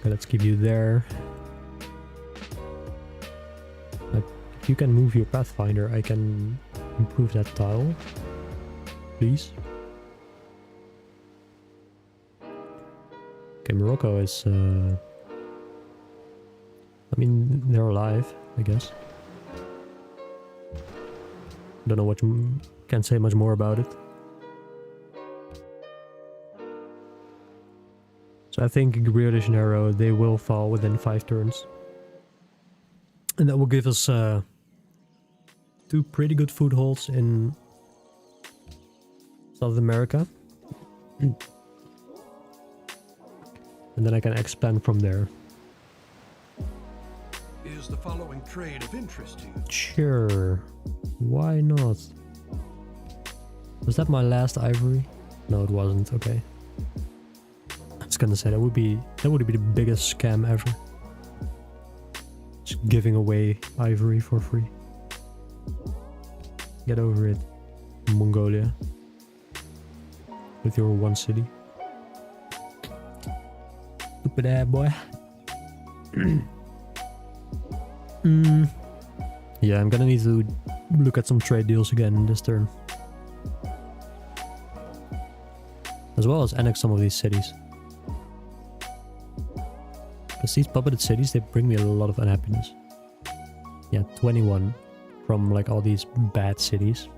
Okay, let's keep you there. Like, if you can move your Pathfinder, I can improve that tile. Please. Okay, Morocco is... I mean, they're alive, I guess. Don't know what you... Can't say much more about it. So I think Rio de Janeiro, they will fall within 5 turns. And that will give us 2 pretty good footholds in South America. And then I can expand from there. Is the following trade of interest to you? Sure. Why not? Was that my last ivory? No, it wasn't. Okay. I was gonna say that would be the biggest scam ever. Just giving away ivory for free. Get over it, Mongolia. With your 1 city. Stupid ass boy. Yeah, I'm gonna need to look at some trade deals again this turn. As well as annex some of these cities. Because these puppeted cities, they bring me a lot of unhappiness. Yeah, 21 from like all these bad cities.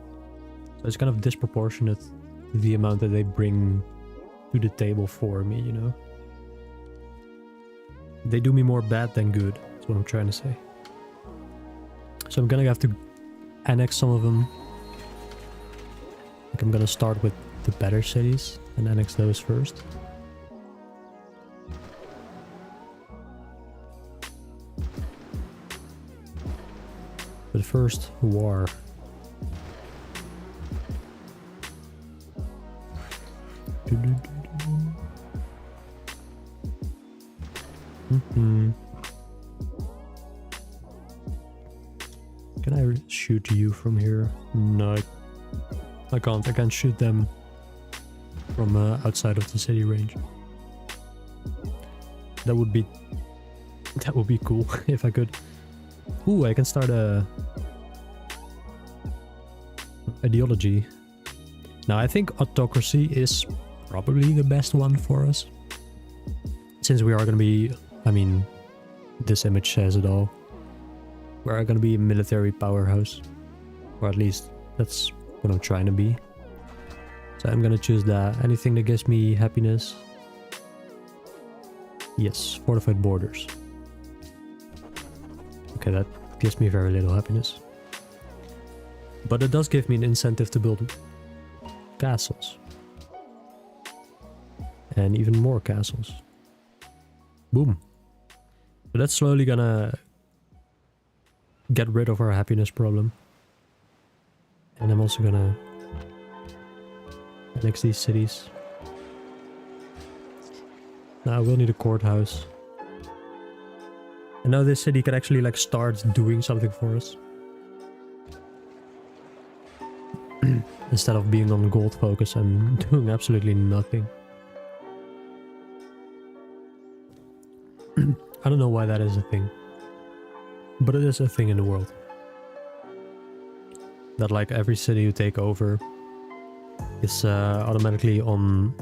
So it's kind of disproportionate the amount that they bring to the table for me, you know? They do me more bad than good, that's what I'm trying to say. So I'm gonna have to annex some of them. Like I'm gonna start with the better cities and annex those first. But first, war. Can I shoot you from here? No, I can't. I can't shoot them from outside of the city range. That would be cool if I could. Ooh, I can start a ideology. Now I think autocracy is probably the best one for us. Since we are gonna be, I mean, this image says it all. We are gonna be a military powerhouse. Or at least that's what I'm trying to be. So I'm gonna choose that. Anything that gives me happiness. Yes, fortified borders. Okay, that gives me very little happiness. But it does give me an incentive to build castles. And even more castles. Boom. So that's slowly gonna get rid of our happiness problem. And I'm also gonna annex these cities. Now I will need a courthouse. And now this city can actually like start doing something for us. Instead of being on gold focus and doing absolutely nothing. I don't know why that is a thing. But it is a thing in the world. That like every city you take over is automatically on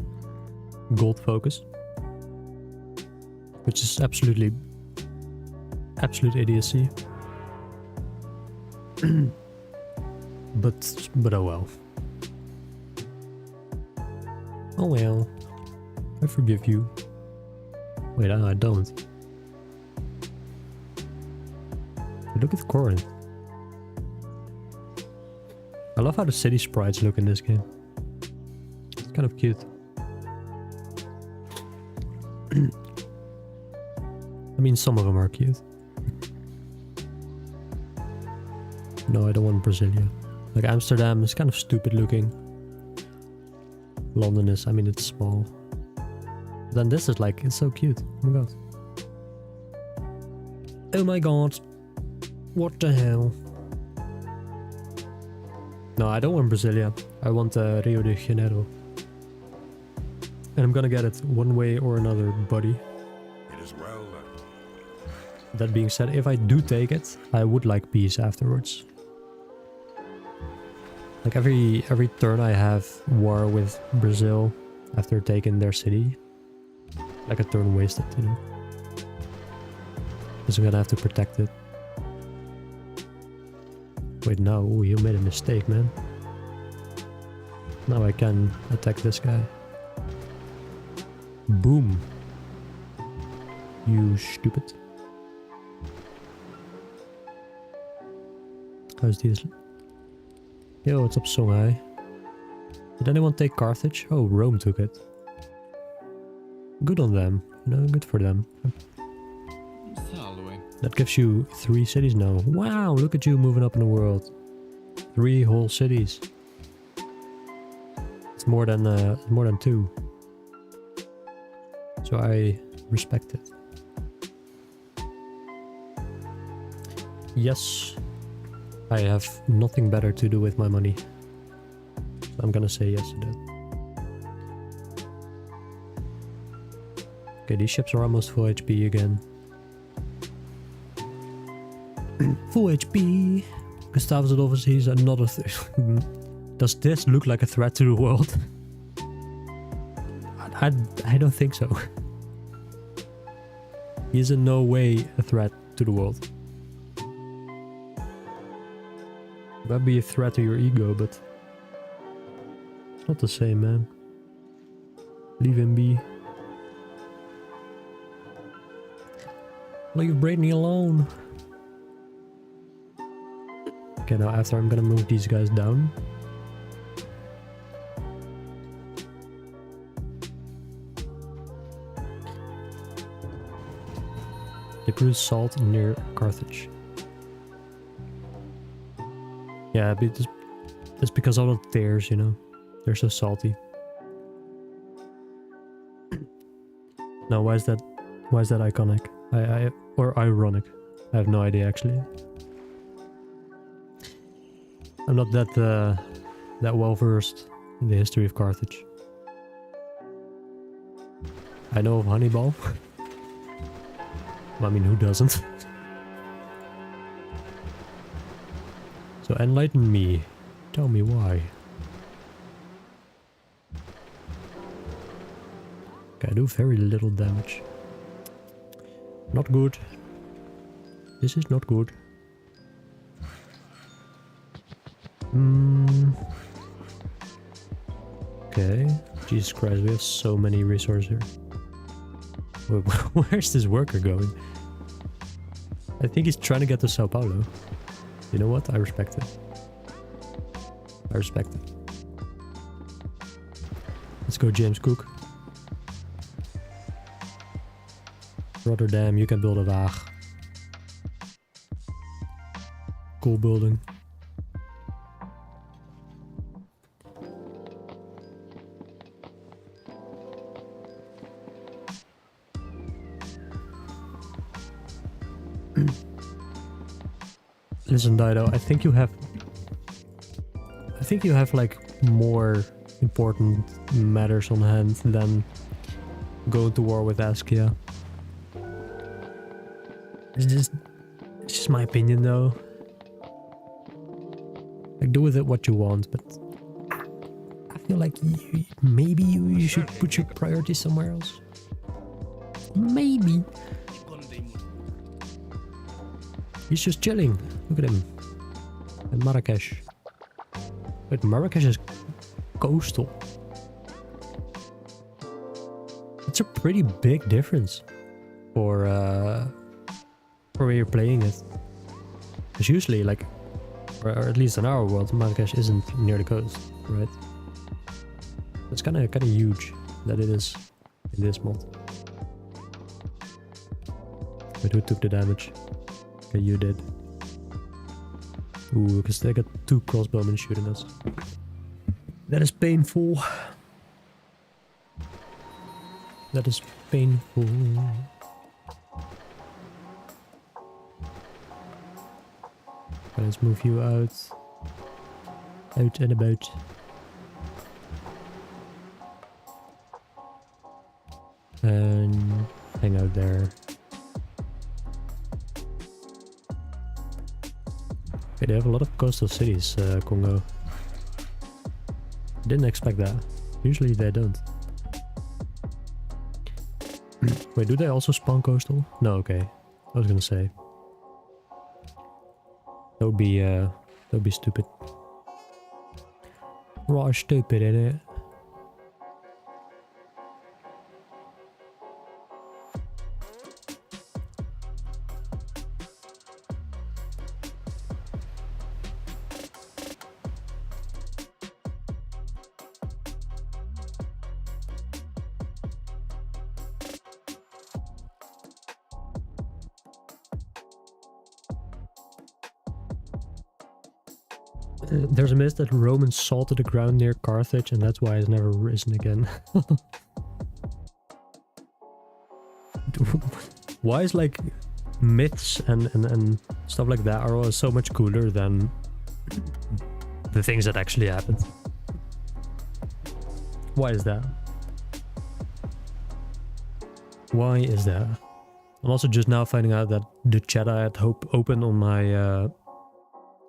gold focus. Which is absolute idiocy. But oh well. Oh well. I forgive you. Wait, I don't. Look at Corinth. I love how the city sprites look in this game. It's kind of cute. I mean, some of them are cute. No, I don't want Brasilia. Like Amsterdam is kind of stupid looking. London is, I mean, it's small. Then this is like, it's so cute. Oh my god. Oh my god. What the hell? No, I don't want Brasilia. I want Rio de Janeiro. And I'm gonna get it one way or another, buddy. It is well done. That being said, if I do take it, I would like peace afterwards. Like every turn I have war with Brazil after taking their city. Like a turn wasted, you know. Because I'm gonna have to protect it. Wait, no, ooh, you made a mistake, man. Now I can attack this guy. Boom. You stupid. How's this? Yo, what's up, Songhai? Did anyone take Carthage? Oh, Rome took it. Good on them. You know, good for them. That gives you 3 cities now. Wow, look at you moving up in the world. 3 whole cities. It's more than 2. So I respect it. Yes. I have nothing better to do with my money. So I'm gonna say yes to that. Okay, these ships are almost full HP again. Full HP. Gustavus Adolphus, he's another Does this look like a threat to the world? I don't think so. He is in no way a threat to the world. Might be a threat to your ego, but it's not the same, man. Leave him be. Leave Brittany alone. Okay, now after I'm gonna move these guys down. They produce salt near Carthage. Yeah, but it's because all the tears, you know, they're so salty. Now, why is that iconic? Or ironic? I have no idea actually. I'm not that well versed in the history of Carthage. I know of Hannibal. I mean, who doesn't? So enlighten me. Tell me why. Okay, I do very little damage. Not good. This is not good. Okay. Jesus Christ, we have so many resources here. Where's this worker going? I think he's trying to get to Sao Paulo. You know what? I respect it. I respect it. Let's go, James Cook. Rotterdam, you can build a Waag. Cool building. Listen, Dido, I think you have like more important matters on hand than going to war with Askia. It's just my opinion, though. Like, do with it what you want, but I feel like maybe you should put your priorities somewhere else. Maybe. He's just chilling. Look at him. And Marrakesh. Wait, Marrakesh is coastal. It's a pretty big difference for where you're playing it. Because usually, like, or at least in our world, Marrakesh isn't near the coast, right? It's kind of huge that it is in this mod. But who took the damage? Okay, you did. Ooh, because they got 2 crossbowmen shooting us. That is painful. That is painful. Okay, let's move you out. Out and about. And hang out there. Okay, they have a lot of coastal cities, Congo. Didn't expect that. Usually they don't. Wait, do they also spawn coastal? No, okay. I was gonna say. That would be stupid. Raw stupid, innit? There's a myth that Romans salted the ground near Carthage and that's why it's never risen again. Why is like myths and stuff like that are always so much cooler than the things that actually happened? Why is that? Why is that? I'm also just now finding out that the chat I had open on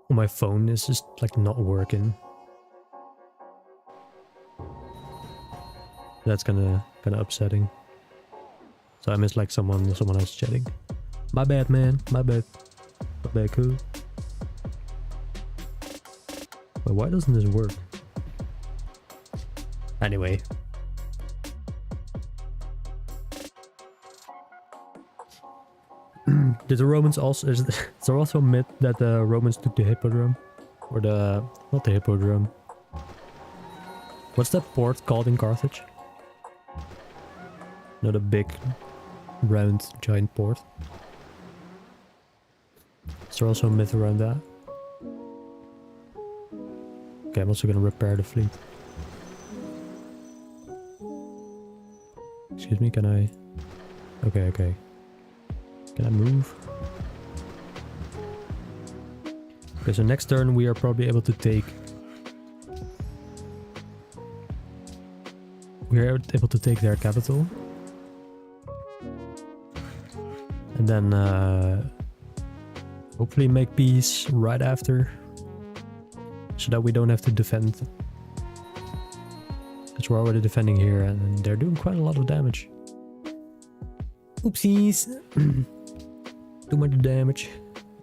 my phone is just like not working. That's kinda upsetting. So I miss like someone else chatting. My bad, man. My bad. My bad, cool. But why doesn't this work? Anyway. Did the Romans also... Is there also a myth that the Romans took the Hippodrome? Or the... Not the Hippodrome. What's that port called in Carthage? Not a big, round, giant port. Is there also a myth around that? Okay, I'm also gonna repair the fleet. Excuse me, can I... Okay, okay. Can I move? Okay, so next turn we are probably able to take... We are able to take their capital. And then hopefully make peace right after. So that we don't have to defend. Because we're already defending here and they're doing quite a lot of damage. Oopsies. Too much damage.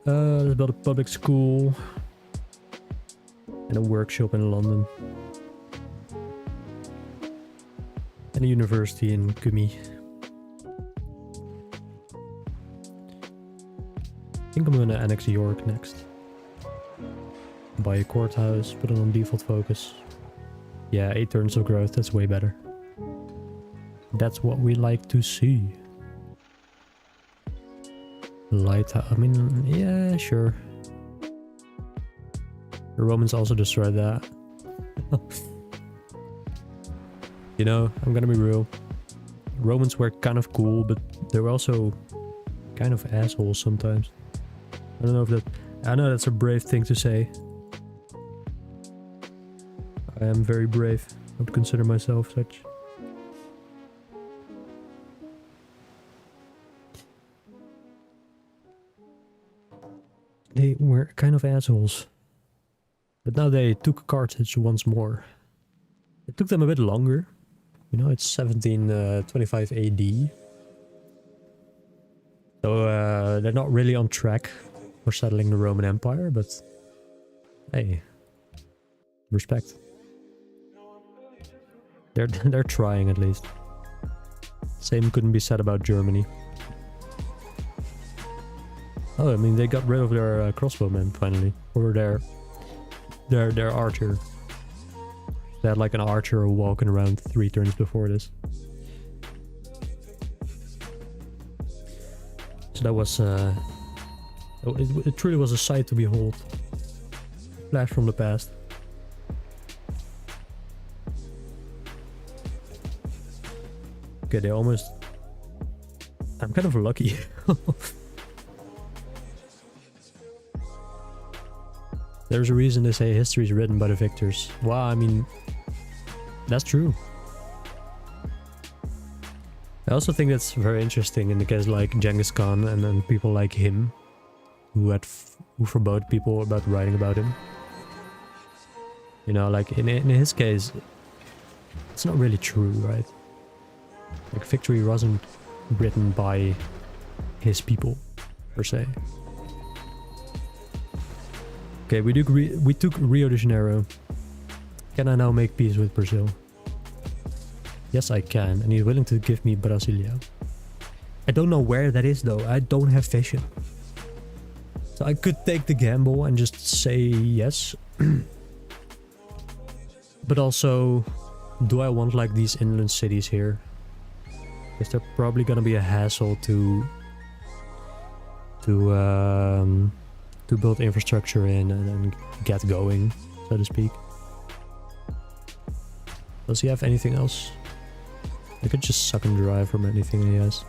Let's build a public school. And a workshop in London. And a university in Kumi. I think I'm gonna annex York next. Buy a courthouse, put it on default focus. Yeah, 8 turns of growth, that's way better. That's what we like to see. Lighthouse, I mean, yeah, sure. The Romans also destroyed that. You know, I'm gonna be real. Romans were kind of cool, but they were also kind of assholes sometimes. I don't know if that... I know that's a brave thing to say. I am very brave. I would consider myself such. They were kind of assholes. But now they took Carthage once more. It took them a bit longer. You know, it's 1725 AD. So they're not really on track for settling the Roman Empire, but hey, respect. They're trying at least. Same couldn't be said about Germany. Oh, I mean they got rid of their crossbowmen finally, or their archer. They had like an archer walking around 3 turns before this. So that was it truly was a sight to behold. Flash from the past. Okay, they almost... I'm kind of lucky. There's a reason they say history is written by the victors. Well, I mean, that's true. I also think that's very interesting in the case like Genghis Khan and then people like him, who forbade people about writing about him. You know, like in his case, it's not really true, right? Like victory wasn't written by his people, per se. Okay, we took Rio de Janeiro. Can I now make peace with Brazil? Yes, I can, and he's willing to give me Brasilia. I don't know where that is though, I don't have vision. So I could take the gamble and just say yes. But also, do I want like these inland cities here? Because they're probably gonna be a hassle to build infrastructure in and get going, so to speak. Does he have anything else? I could just suck and dry from anything he has.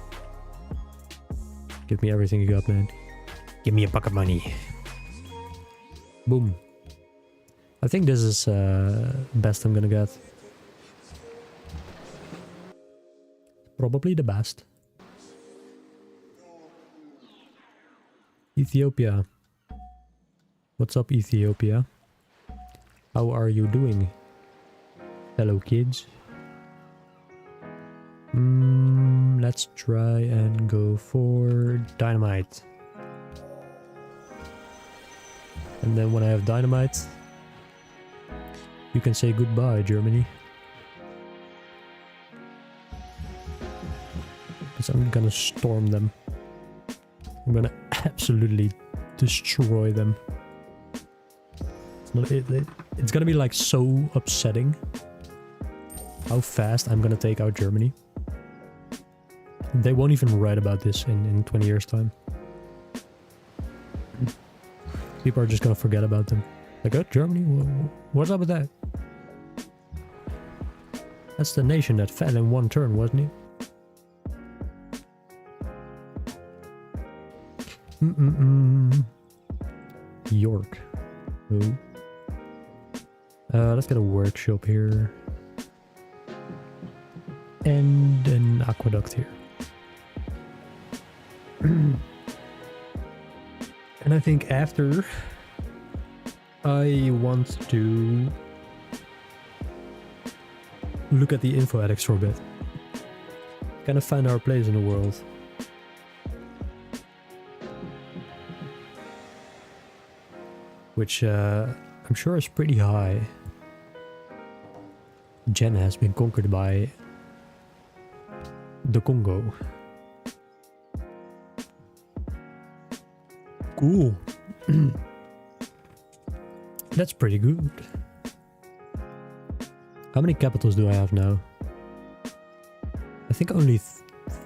Give me everything you got, man. Give me a bucket of money. Boom. I think this is best I'm gonna get. Probably the best. Ethiopia. What's up, Ethiopia? How are you doing, fellow kids? Let's try and go for dynamite. And then when I have dynamite, you can say goodbye, Germany. Because I'm gonna storm them. I'm gonna absolutely destroy them. It's gonna be like so upsetting how fast I'm gonna take out Germany. They won't even write about this in 20 years time. People are just gonna forget about them. Like, oh, Germany? What's up with that? That's the nation that fell in one turn, wasn't it? York. Oh. Let's get a workshop here. And an aqueduct here. And I think after I want to look at the info addicts for a bit. Kind of find our place in the world. Which I'm sure is pretty high. Jen has been conquered by the Congo. Cool. That's pretty good. How many capitals do I have now? I think only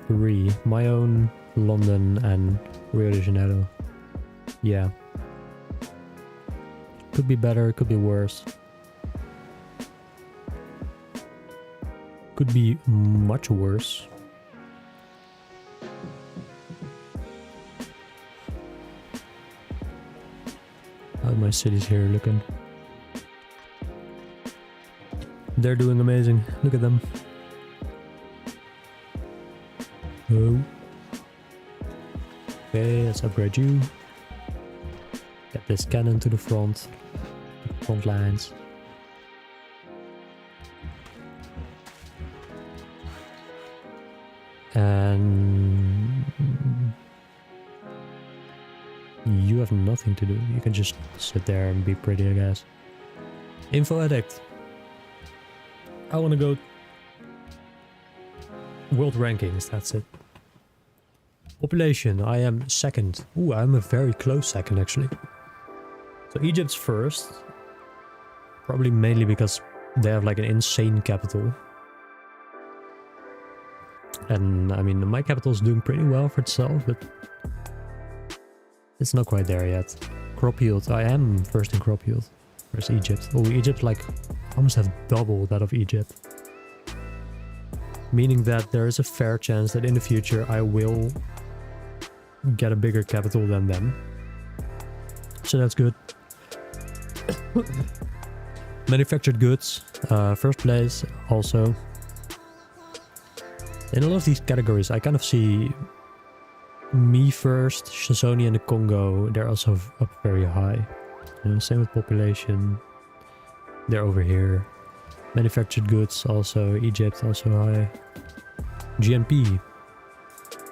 3. My own, London, and Rio de Janeiro. Yeah. Could be better, could be worse. Could be much worse. How are my cities here looking? They're doing amazing. Look at them. Oh. Okay, let's upgrade you. Get this cannon to the front. Front lines. And you have nothing to do. You can just sit there and be pretty, I guess. Info addict. I want to go world rankings, that's it. Population, I am second. Ooh, I'm a very close second actually. So Egypt's first. Probably mainly because they have like an insane capital. And I mean, my capital is doing pretty well for itself, but it's not quite there yet. Crop yield, I am first in crop yield. Where's Egypt? Oh, Egypt like almost have double that of Egypt. Meaning that there is a fair chance that in the future I will get a bigger capital than them. So that's good. Manufactured goods, first place also. In a lot of these categories I kind of see me first, Shazoni and the Congo, they're also up very high. You know, same with population, they're over here. Manufactured goods also, Egypt also high. GNP,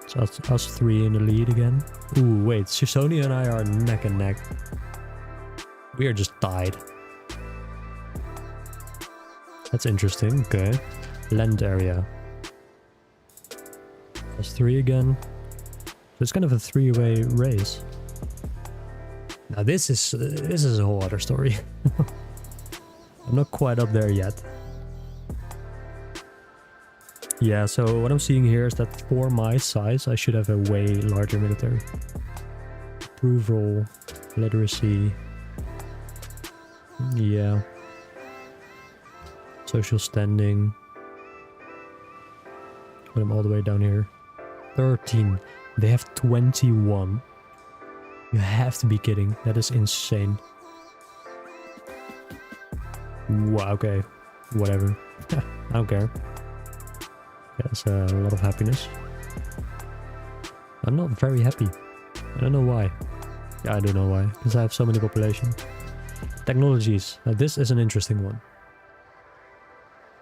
so us 3 in the lead again. Ooh, wait, Shazoni and I are neck and neck. We are just tied. That's interesting, okay. Land area. Us 3 again. So it's kind of a 3-way race. Now this is a whole other story. I'm not quite up there yet. Yeah, so what I'm seeing here is that for my size, I should have a way larger military. Approval, literacy. Yeah. Social standing. Put them all the way down here. 13. They have 21. You have to be kidding. That is insane. Wow, okay. Whatever. I don't care. That's a lot of happiness. I'm not very happy. I don't know why. Yeah, I don't know why. Because I have so many population. Technologies. Now this is an interesting one.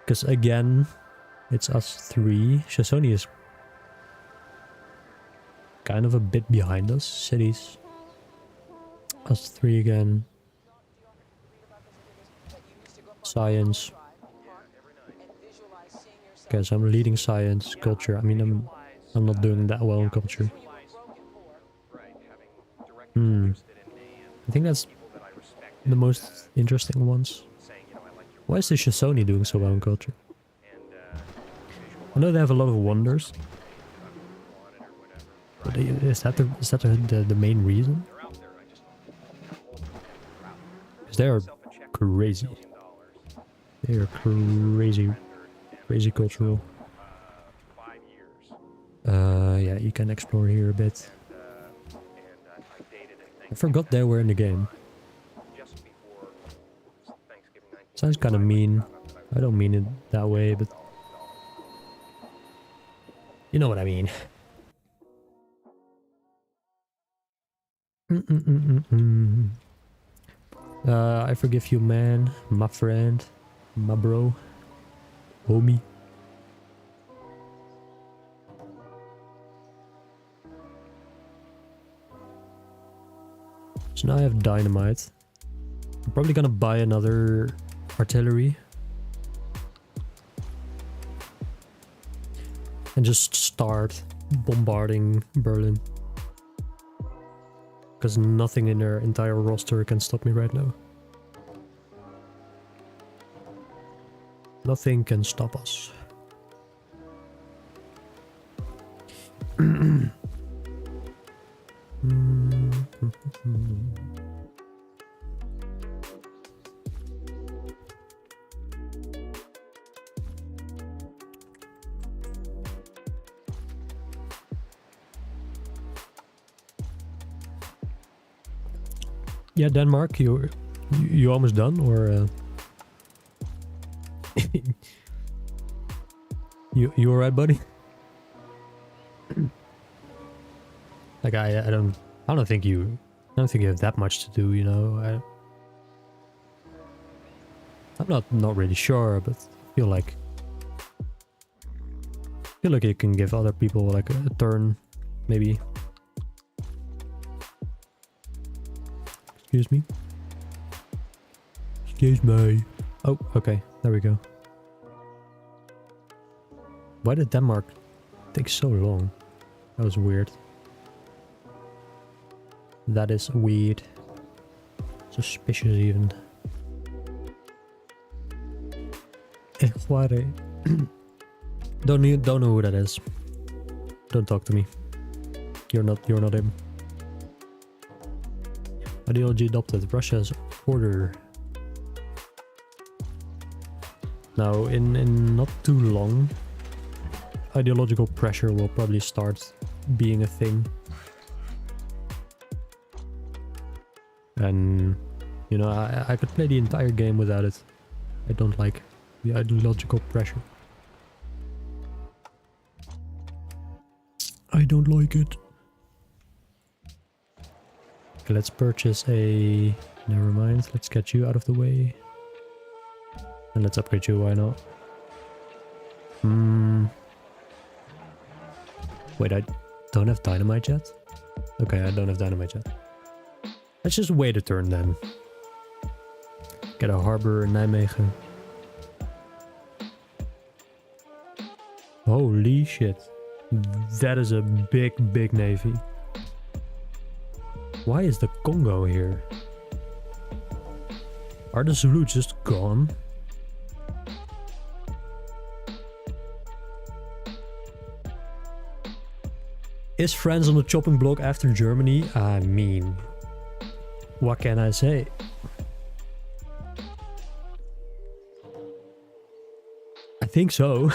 Because again, it's us 3. Shoshone is kind of a bit behind us. Cities. Us 3 again. Science. Okay, so I'm leading science, culture. I mean, I'm not doing that well in culture. I think that's the most interesting ones. Why is the Shoshone doing so well in culture? I know they have a lot of wonders. But is that the main reason? Because they are crazy. They are crazy cultural. Yeah, you can explore here a bit. I forgot they were in the game. Sounds kind of mean. I don't mean it that way, but you know what I mean. I forgive you, man. My friend. My bro. Homie. So now I have dynamite. I'm probably gonna buy another artillery. And just start bombarding Berlin. Because nothing in their entire roster can stop me right now. Nothing can stop us. Yeah, Denmark, you almost done, or you alright, buddy? Like I don't think you have that much to do, you know. I'm not really sure, but I feel like you can give other people like a turn, maybe. Excuse me. Excuse me. Oh, okay. There we go. Why did Denmark take so long? That was weird. That is weird. Suspicious even. Ejuare. Don't know who that is. Don't talk to me. You're not him. Ideology adopted. Russia's order. Now, in not too long, ideological pressure will probably start being a thing. And, you know, I could play the entire game without it. I don't like the ideological pressure. I don't like it. Okay, let's purchase a... Never mind, let's get you out of the way. And let's upgrade you, why not? Wait, I don't have dynamite yet? Okay, I don't have dynamite yet. Let's just wait a turn then. Get a harbor in Nijmegen. Holy shit. That is a big navy. Why is the Congo here? Are the Zulu just gone? Is France on the chopping block after Germany? I mean, what can I say? I think so.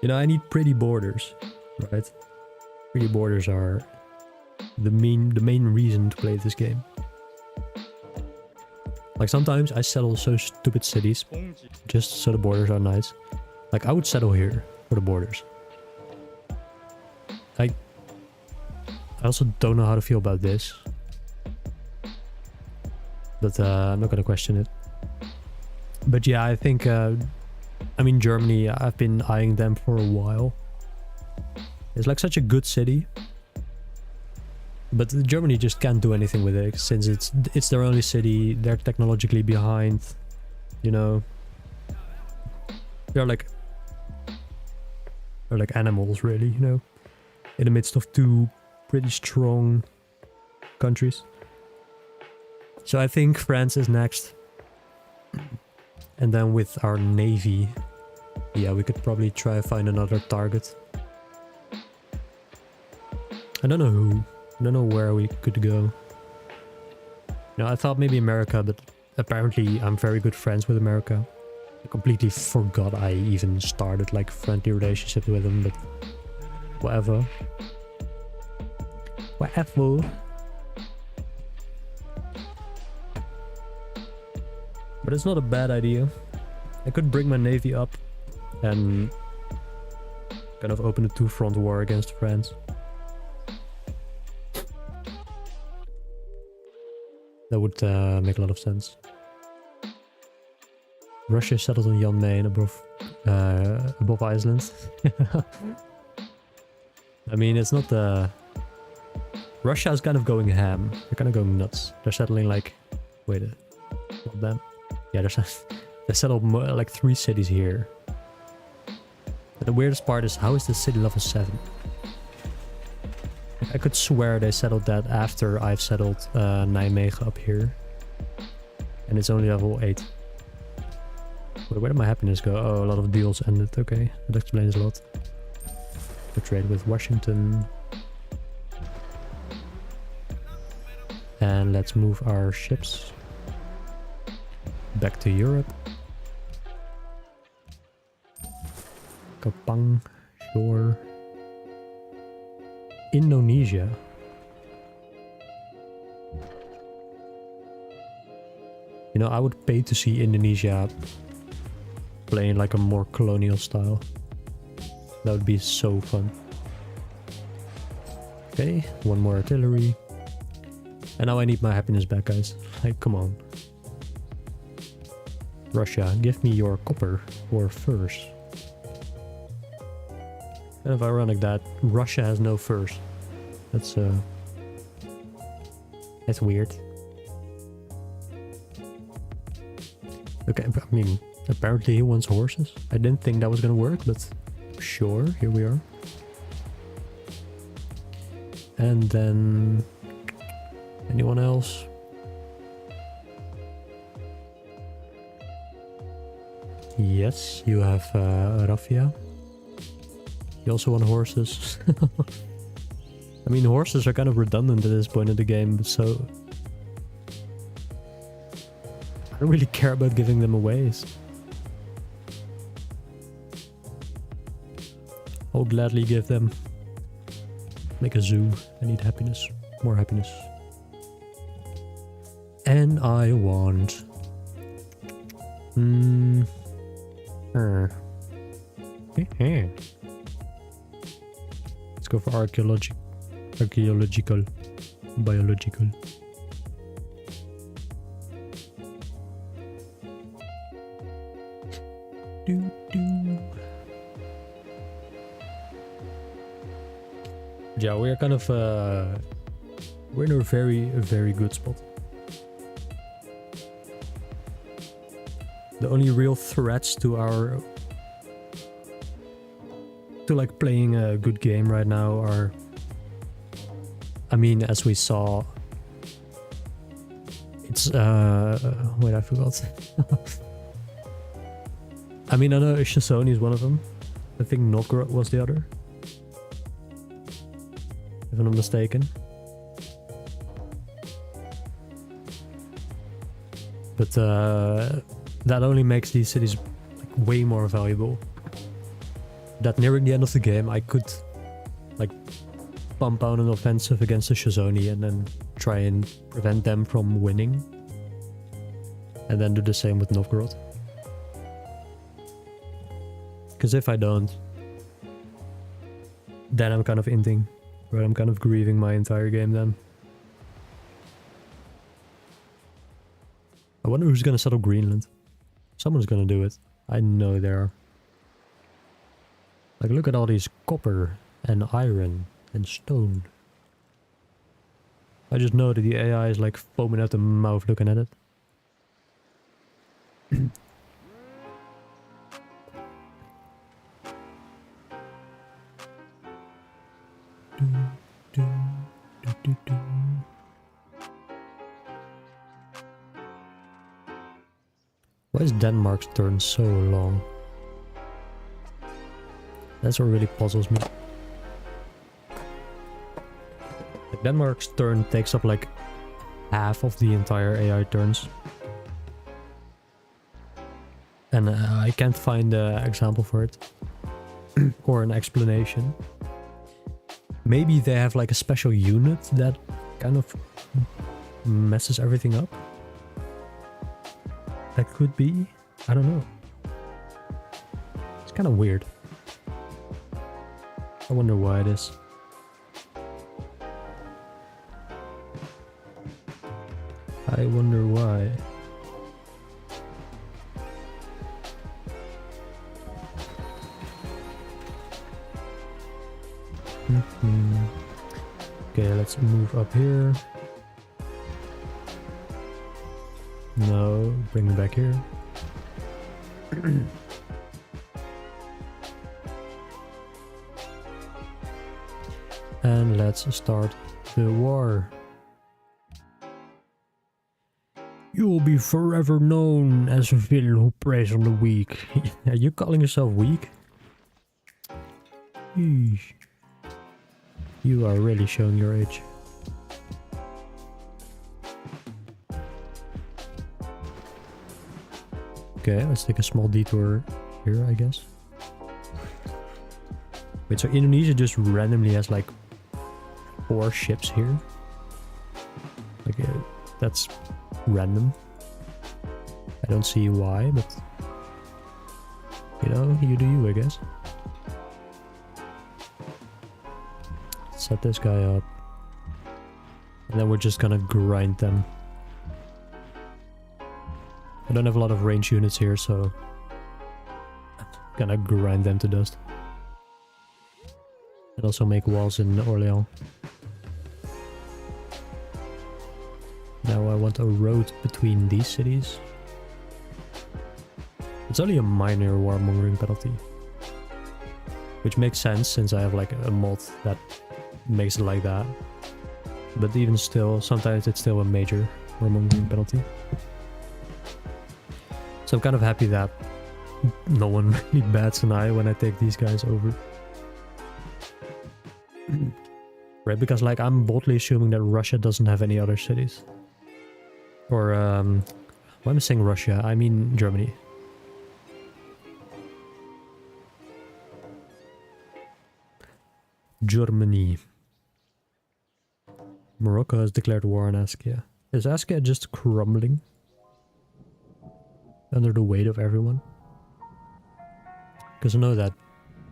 You know, I need pretty borders, right? Pretty borders are the main reason to play this game. Like sometimes I settle so stupid cities just so the borders are nice. Like I would settle here for the borders. I also don't know how to feel about this. But I'm not gonna question it. But yeah, I think, I mean, Germany, I've been eyeing them for a while. It's like such a good city. But Germany just can't do anything with it, since it's their only city, they're technologically behind, you know. They're like animals, really, you know, in the midst of two pretty strong countries. So I think France is next. And then with our navy, yeah, we could probably try to find another target. I don't know who. I don't know where we could go. You know, I thought maybe America, but apparently I'm very good friends with America. I completely forgot I even started like friendly relationships with them, but whatever. Whatever. But it's not a bad idea. I could bring my navy up and kind of open a two-front war against France. That would make a lot of sense. Russia settled on Jan Mayen above Iceland. I mean, it's not Russia is kind of going ham. They're kind of going nuts. They're settling like... Wait, not them. Yeah, they settled like 3 cities here. But the weirdest part is, how is the city level 7? I could swear they settled that after I've settled Nijmegen up here. And it's only level 8. Wait, where did my happiness go? Oh, a lot of deals ended. Okay, that explains a lot. We trade with Washington. And let's move our ships back to Europe. Kapang, sure. Indonesia. You know, I would pay to see Indonesia playing like a more colonial style. That would be so fun. Okay, one more artillery. And now I need my happiness back, guys. Like, come on. Russia, give me your copper or furs. Kind of ironic that Russia has no furs. That's weird. Okay, I mean, apparently he wants horses. I didn't think that was gonna work, but sure, here we are. And then... anyone else? Yes, you have Raffia. You also want horses. I mean, horses are kind of redundant at this point in the game, so... I don't really care about giving them away. I'll gladly give them. Make a zoo. I need happiness. More happiness. And I want... Let's go for archaeological. Biological. Yeah, we're kind of we're in a very good spot. The only real threats to our like playing a good game right now are, I mean, as we saw, it's wait, I forgot. I mean, I know Shasoni is one of them. I think Novgorod was the other, if I'm not mistaken. But that only makes these cities like way more valuable. That nearing the end of the game, I could like pump out an offensive against the Shasoni and then try and prevent them from winning. And then do the same with Novgorod. Because if I don't, then I'm kind of inting But I'm kind of grieving my entire game then. I wonder who's gonna settle Greenland. Someone's gonna do it. I know they are. Like, look at all these copper and iron and stone. I just know that the AI is like foaming at the mouth looking at it. Why is Denmark's turn so long? That's what really puzzles me. Like, Denmark's turn takes up like half of the entire AI turns. And I can't find an example for it. Or an explanation. Maybe they have like a special unit that kind of messes everything up. That could be. I don't know. It's kind of weird. I wonder why it is. I wonder why. Okay, let's move up here. No, bring me back here. And let's start the war. You will be forever known as a villain who preys on the weak. Are you calling yourself weak? Eesh. You are really showing your age. Okay, let's take a small detour here, I guess. Wait, so Indonesia just randomly has like 4 ships here? Like, that's random. I don't see why, but you know, you do you, I guess. Set this guy up. And then we're just gonna grind them. I don't have a lot of range units here, so I'm gonna grind them to dust. And also make walls in Orléans. Now I want a road between these cities. It's only a minor warmongering penalty. Which makes sense since I have like a mod that makes it like that. But even still, sometimes it's still a major warmongering penalty. So I'm kind of happy that no one really bats an eye when I take these guys over. Right, because like I'm boldly assuming that Russia doesn't have any other cities. Or, why am I saying Russia? I mean Germany. Germany. Morocco has declared war on Askia. Is Askia just crumbling under the weight of everyone? Because I know that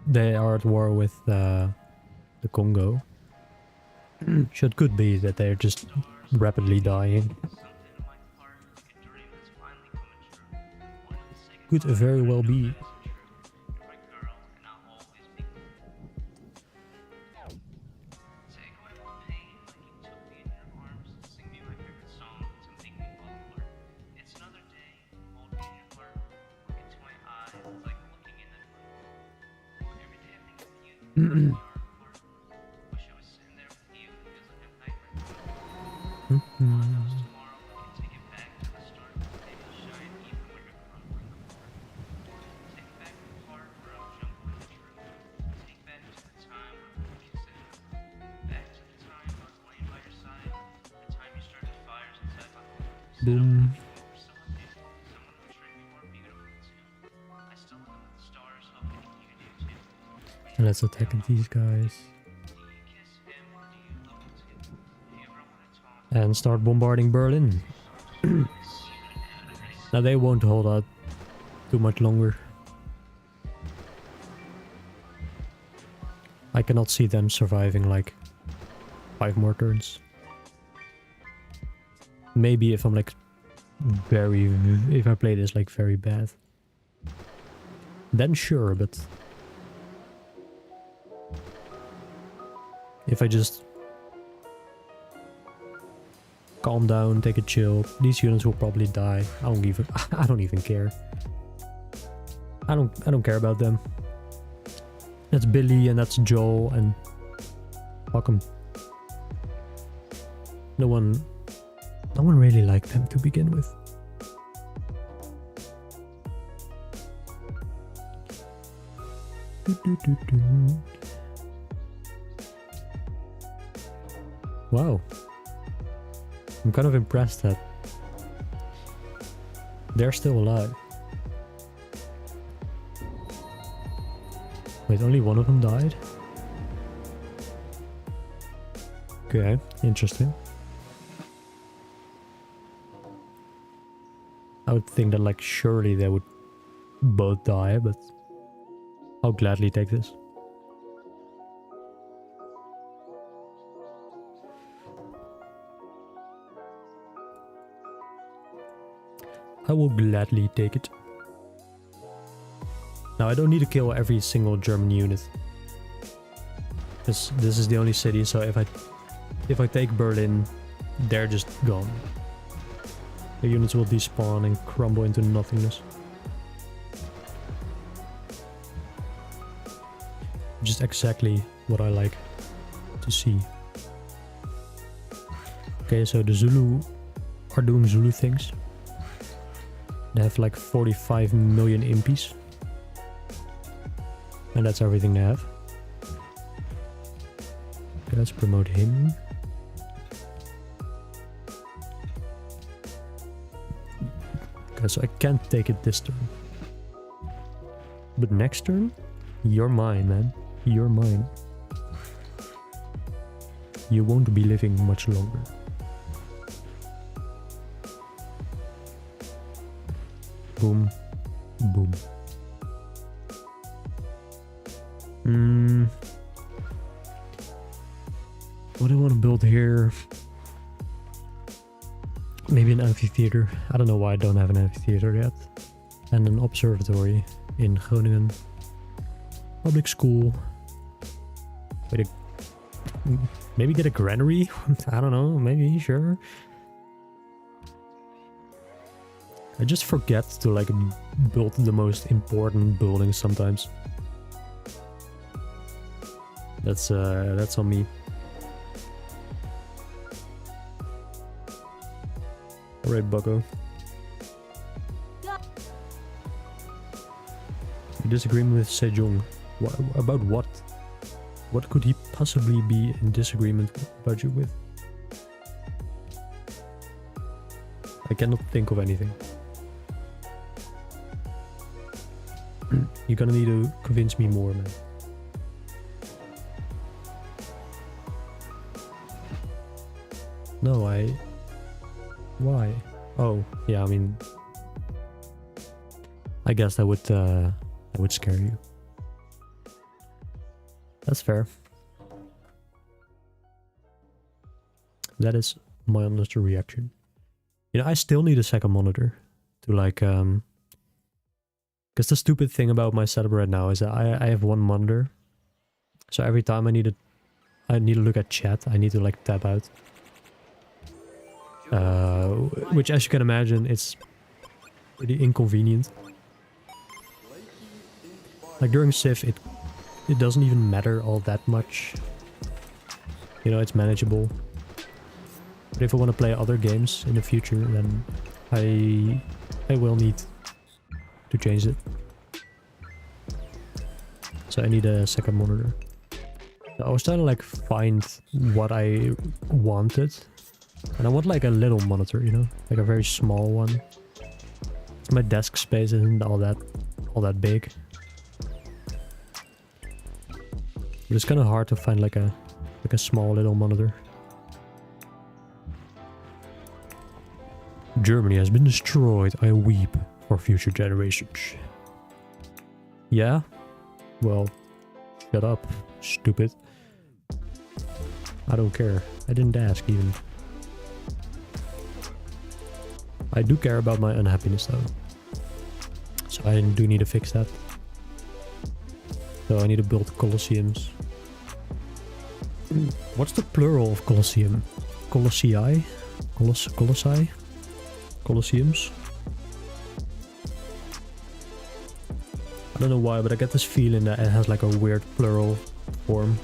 they are at war with the Congo. So it could be that they're just rapidly dying. Could very well be. Boom. And let's attack these guys. And start bombarding Berlin. Now they won't hold out too much longer. I cannot see them surviving like 5 more turns. Maybe if I'm like if I play this like very bad, then sure, but if I just calm down, take a chill, these units will probably die. I don't even care. I don't care about them. That's Billy and that's Joel and fuck 'em. No one really liked them to begin with. Wow. I'm kind of impressed that they're still alive. Wait, only one of them died? Okay, interesting. I would think that like surely they would both die, but I'll gladly take this. I will gladly take it. Now I don't need to kill every single German unit. This is the only city, so if I take Berlin, they're just gone. The units will despawn and crumble into nothingness. Just exactly what I like to see. Okay, so the Zulu are doing Zulu things. They have like 45 million impies. And that's everything they have. Okay, let's promote him. Okay, so I can't take it this turn. But next turn, you're mine, man. You're mine. You won't be living much longer. Boom. Boom. What do I want to build here? Maybe an amphitheater. I don't know why I don't have an amphitheater yet. And an observatory in Groningen. Public school. Maybe get a granary? I don't know. Maybe, sure. I just forget to like build the most important buildings sometimes. That's on me. Alright, bucko. Disagreement with Sejong. About what? What could he possibly be in disagreement about you with? I cannot think of anything. You're gonna need to convince me more, man. No, why? Oh, yeah, I mean, I guess that would scare you. That's fair. That is my honest reaction. You know, I still need a second monitor to like, because the stupid thing about my setup right now is that I have one monitor. So every time I need to look at chat, I need to like tab out. Which, as you can imagine, it's pretty inconvenient. Like during Civ, it doesn't even matter all that much. You know, it's manageable. But if I want to play other games in the future, then I will need to change it. So I need a second monitor. So I was trying to like find what I wanted. And I want like a little monitor, you know? Like a very small one. My desk space isn't all that big. But it's kind of hard to find like a small little monitor. Germany has been destroyed. I weep for future generations. Yeah? Well, shut up, stupid. I don't care. I didn't ask even. I do care about my unhappiness though. So I do need to fix that. So I need to build colosseums. What's the plural of colosseum? Colossii? Colossi? Colosseums? I don't know why, but I get this feeling that it has like a weird plural form.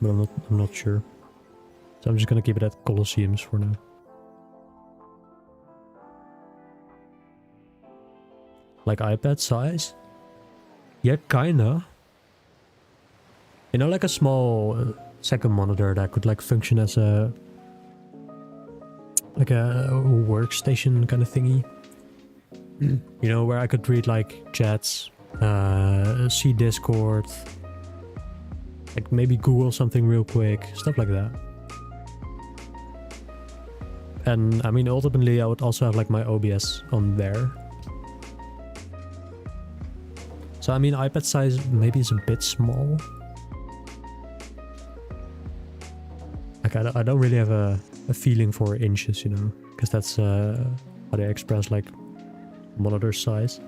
But I'm not sure. So I'm just gonna keep it at colosseums for now. Like iPad size? Yeah, kinda. You know, like a small second monitor that could like function as a like a workstation kind of thingy. You know, where I could read like chats, see Discord, like maybe Google something real quick, stuff like that. And I mean, ultimately I would also have like my OBS on there. So I mean, iPad size maybe is a bit small. Like I don't really have a feeling for inches, you know, because that's how they express like monitor size. So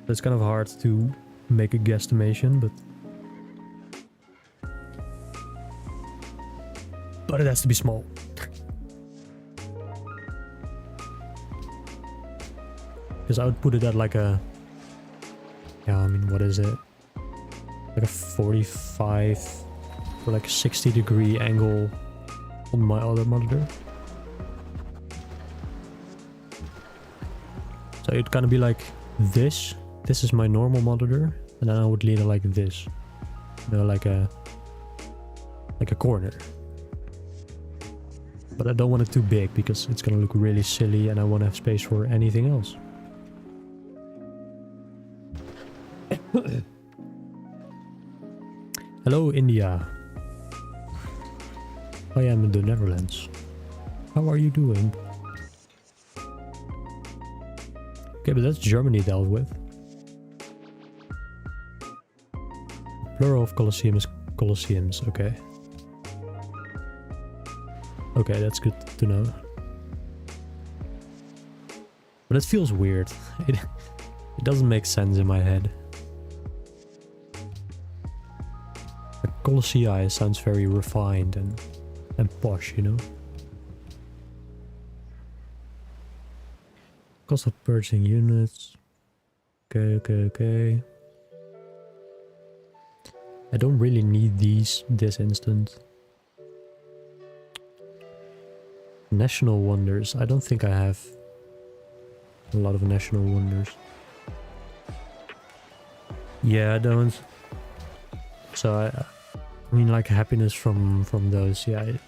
it's kind of hard to make a guesstimation, but it has to be small. Because I would put it at like a, yeah, I mean, what is it? Like a 45 or like a 60-degree angle on my other monitor. So it'd kind of be like this. This is my normal monitor, and then I would lean it like this. You know, like a corner. But I don't want it too big because it's gonna look really silly, and I want to have space for anything else. Hello, India. I am in the Netherlands. How are you doing? Okay, but that's Germany dealt with. Plural of Colosseum is Colosseums, okay. Okay, that's good to know. But it feels weird. It doesn't make sense in my head. Colossii sounds very refined and posh, you know? Cost of purchasing units. Okay. I don't really need these this instant. National wonders. I don't think I have a lot of national wonders. Yeah, I don't. So I mean, like happiness from those, yeah, it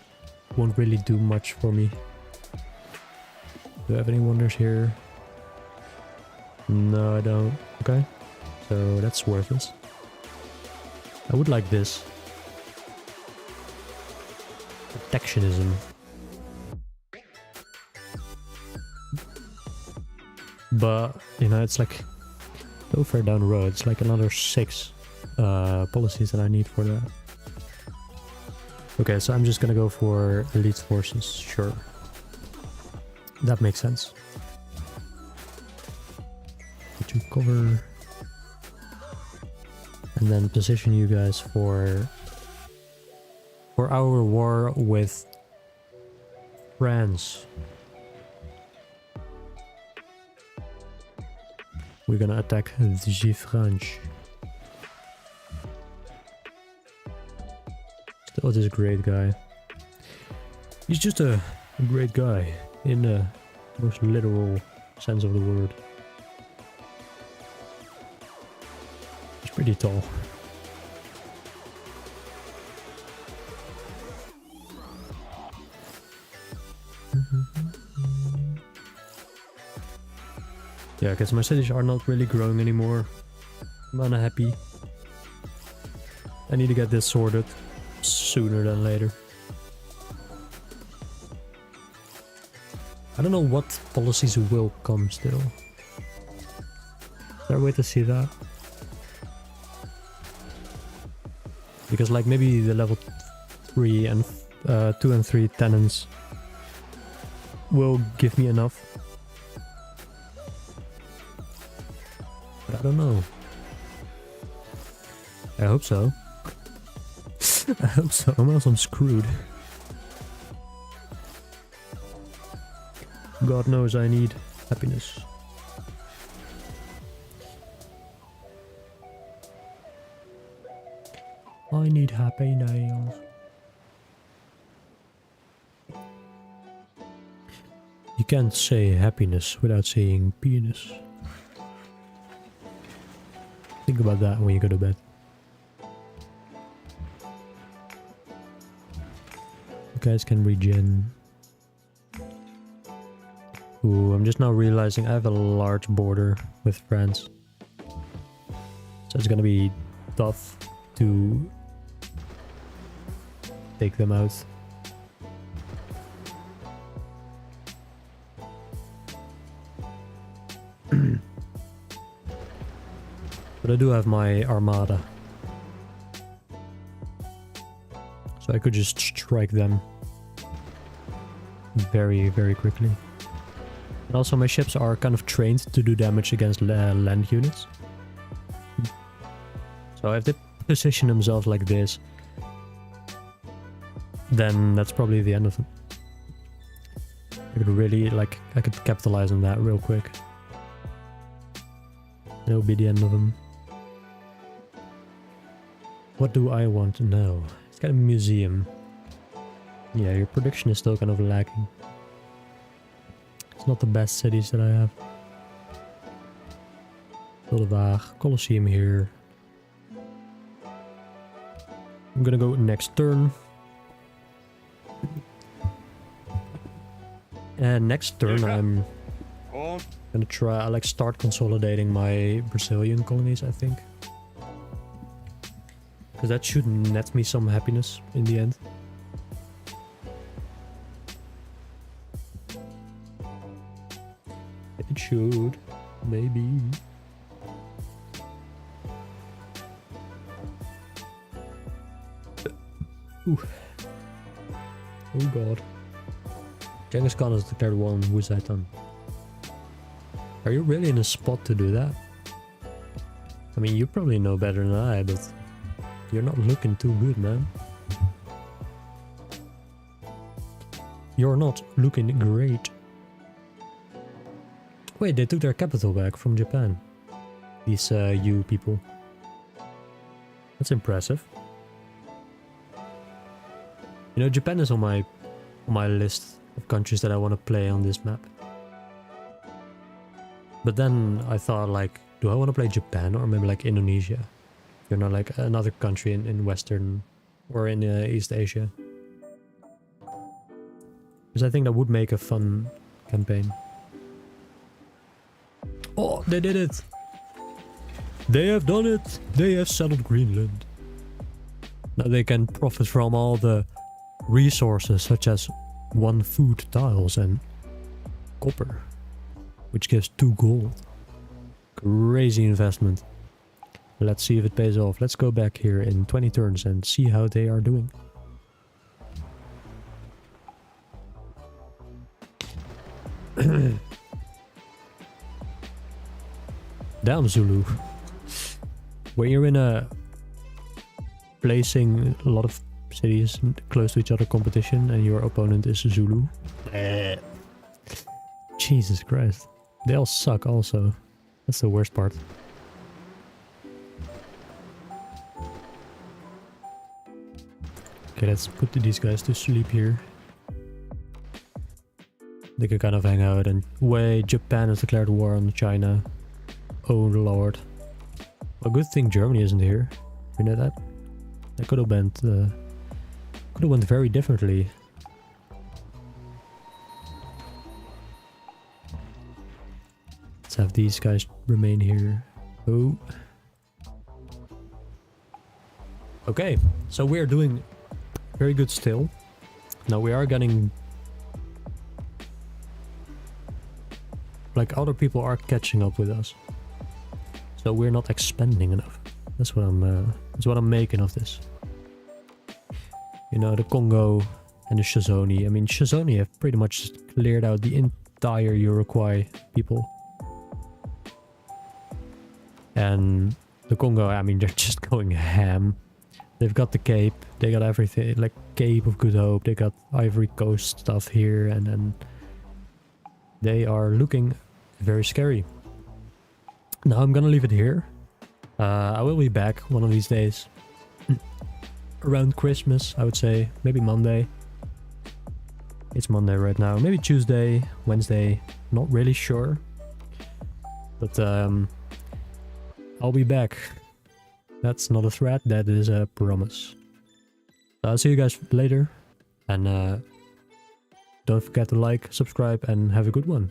won't really do much for me. Do I have any wonders here? No, I don't. Okay, so that's worthless. I would like this. Protectionism. But, you know, it's like so far down the road. It's like another 6 policies that I need for that. Okay, so I'm just gonna go for elite forces, sure. That makes sense. To cover. And then position you guys for our war with France. We're gonna attack the French. Still this great guy. He's just a great guy in the most literal sense of the word. He's pretty tall. Yeah, because my cities are not really growing anymore. I'm unhappy. I need to get this sorted sooner than later. I don't know what policies will come still. Is there a way to see that? Because like maybe the level 3 and 2 and 3 tenants will give me enough. But I don't know. I hope so. I hope so, or else I'm screwed. God knows I need happiness. I need happy nails. You can't say happiness without saying penis. Think about that when you go to bed. You guys can regen. Ooh, I'm just now realizing I have a large border with France. So it's gonna be tough to take them out. But I do have my armada. So I could just strike them very, very quickly. And also my ships are kind of trained to do damage against land units. So if they position themselves like this, then that's probably the end of them. I could really, like, I could capitalize on that real quick. That'll be the end of them. What do I want to know? It's got a museum. Yeah, your production is still kind of lacking. It's not the best cities that I have. Wildewaag, Colosseum here. I'm gonna go next turn. And next turn I'm gonna try, like, start consolidating my Brazilian colonies, I think. Because that should net me some happiness in the end. It should, maybe. Ooh. Oh god. Genghis Khan has declared war on Wuzaitan. Are you really in a spot to do that? I mean, you probably know better than I, but you're not looking too good, man. You're not looking great. Wait, they took their capital back from Japan. These you people. That's impressive. You know, Japan is on my list of countries that I want to play on this map. But then I thought, like, do I want to play Japan or maybe like Indonesia? You know, like another country in Western or in East Asia. Because I think that would make a fun campaign. Oh, they did it! They have done it! They have settled Greenland. Now they can profit from all the resources such as 1 food tiles and copper, which gives 2 gold. Crazy investment. Let's see if it pays off. Let's go back here in 20 turns and see how they are doing. Damn, Zulu. When you're in a placing a lot of cities close to each other competition and your opponent is Zulu. Jesus Christ. They all suck also. That's the worst part. Okay, let's put these guys to sleep here. They can kind of hang out and wait. Japan has declared war on China. Oh lord. A good thing Germany isn't here. You know that? That could have went very differently. Let's have these guys remain here. Oh. Okay, so we're doing very good still. Now we are getting, like, other people are catching up with us. So we're not expending enough. That's what I'm making of this. You know, the Congo and the Shazoni. I mean, Shazoni have pretty much cleared out the entire Uruguay people. And the Congo, I mean, they're just going ham. They've got the Cape, they got everything, like Cape of Good Hope, they got Ivory Coast stuff here, and then they are looking very scary. Now I'm gonna leave it here. I will be back one of these days. Around Christmas, I would say. Maybe Monday. It's Monday right now. Maybe Tuesday, Wednesday. Not really sure. But I'll be back. That's not a threat, that is a promise. I'll see you guys later. And don't forget to like, subscribe, and have a good one.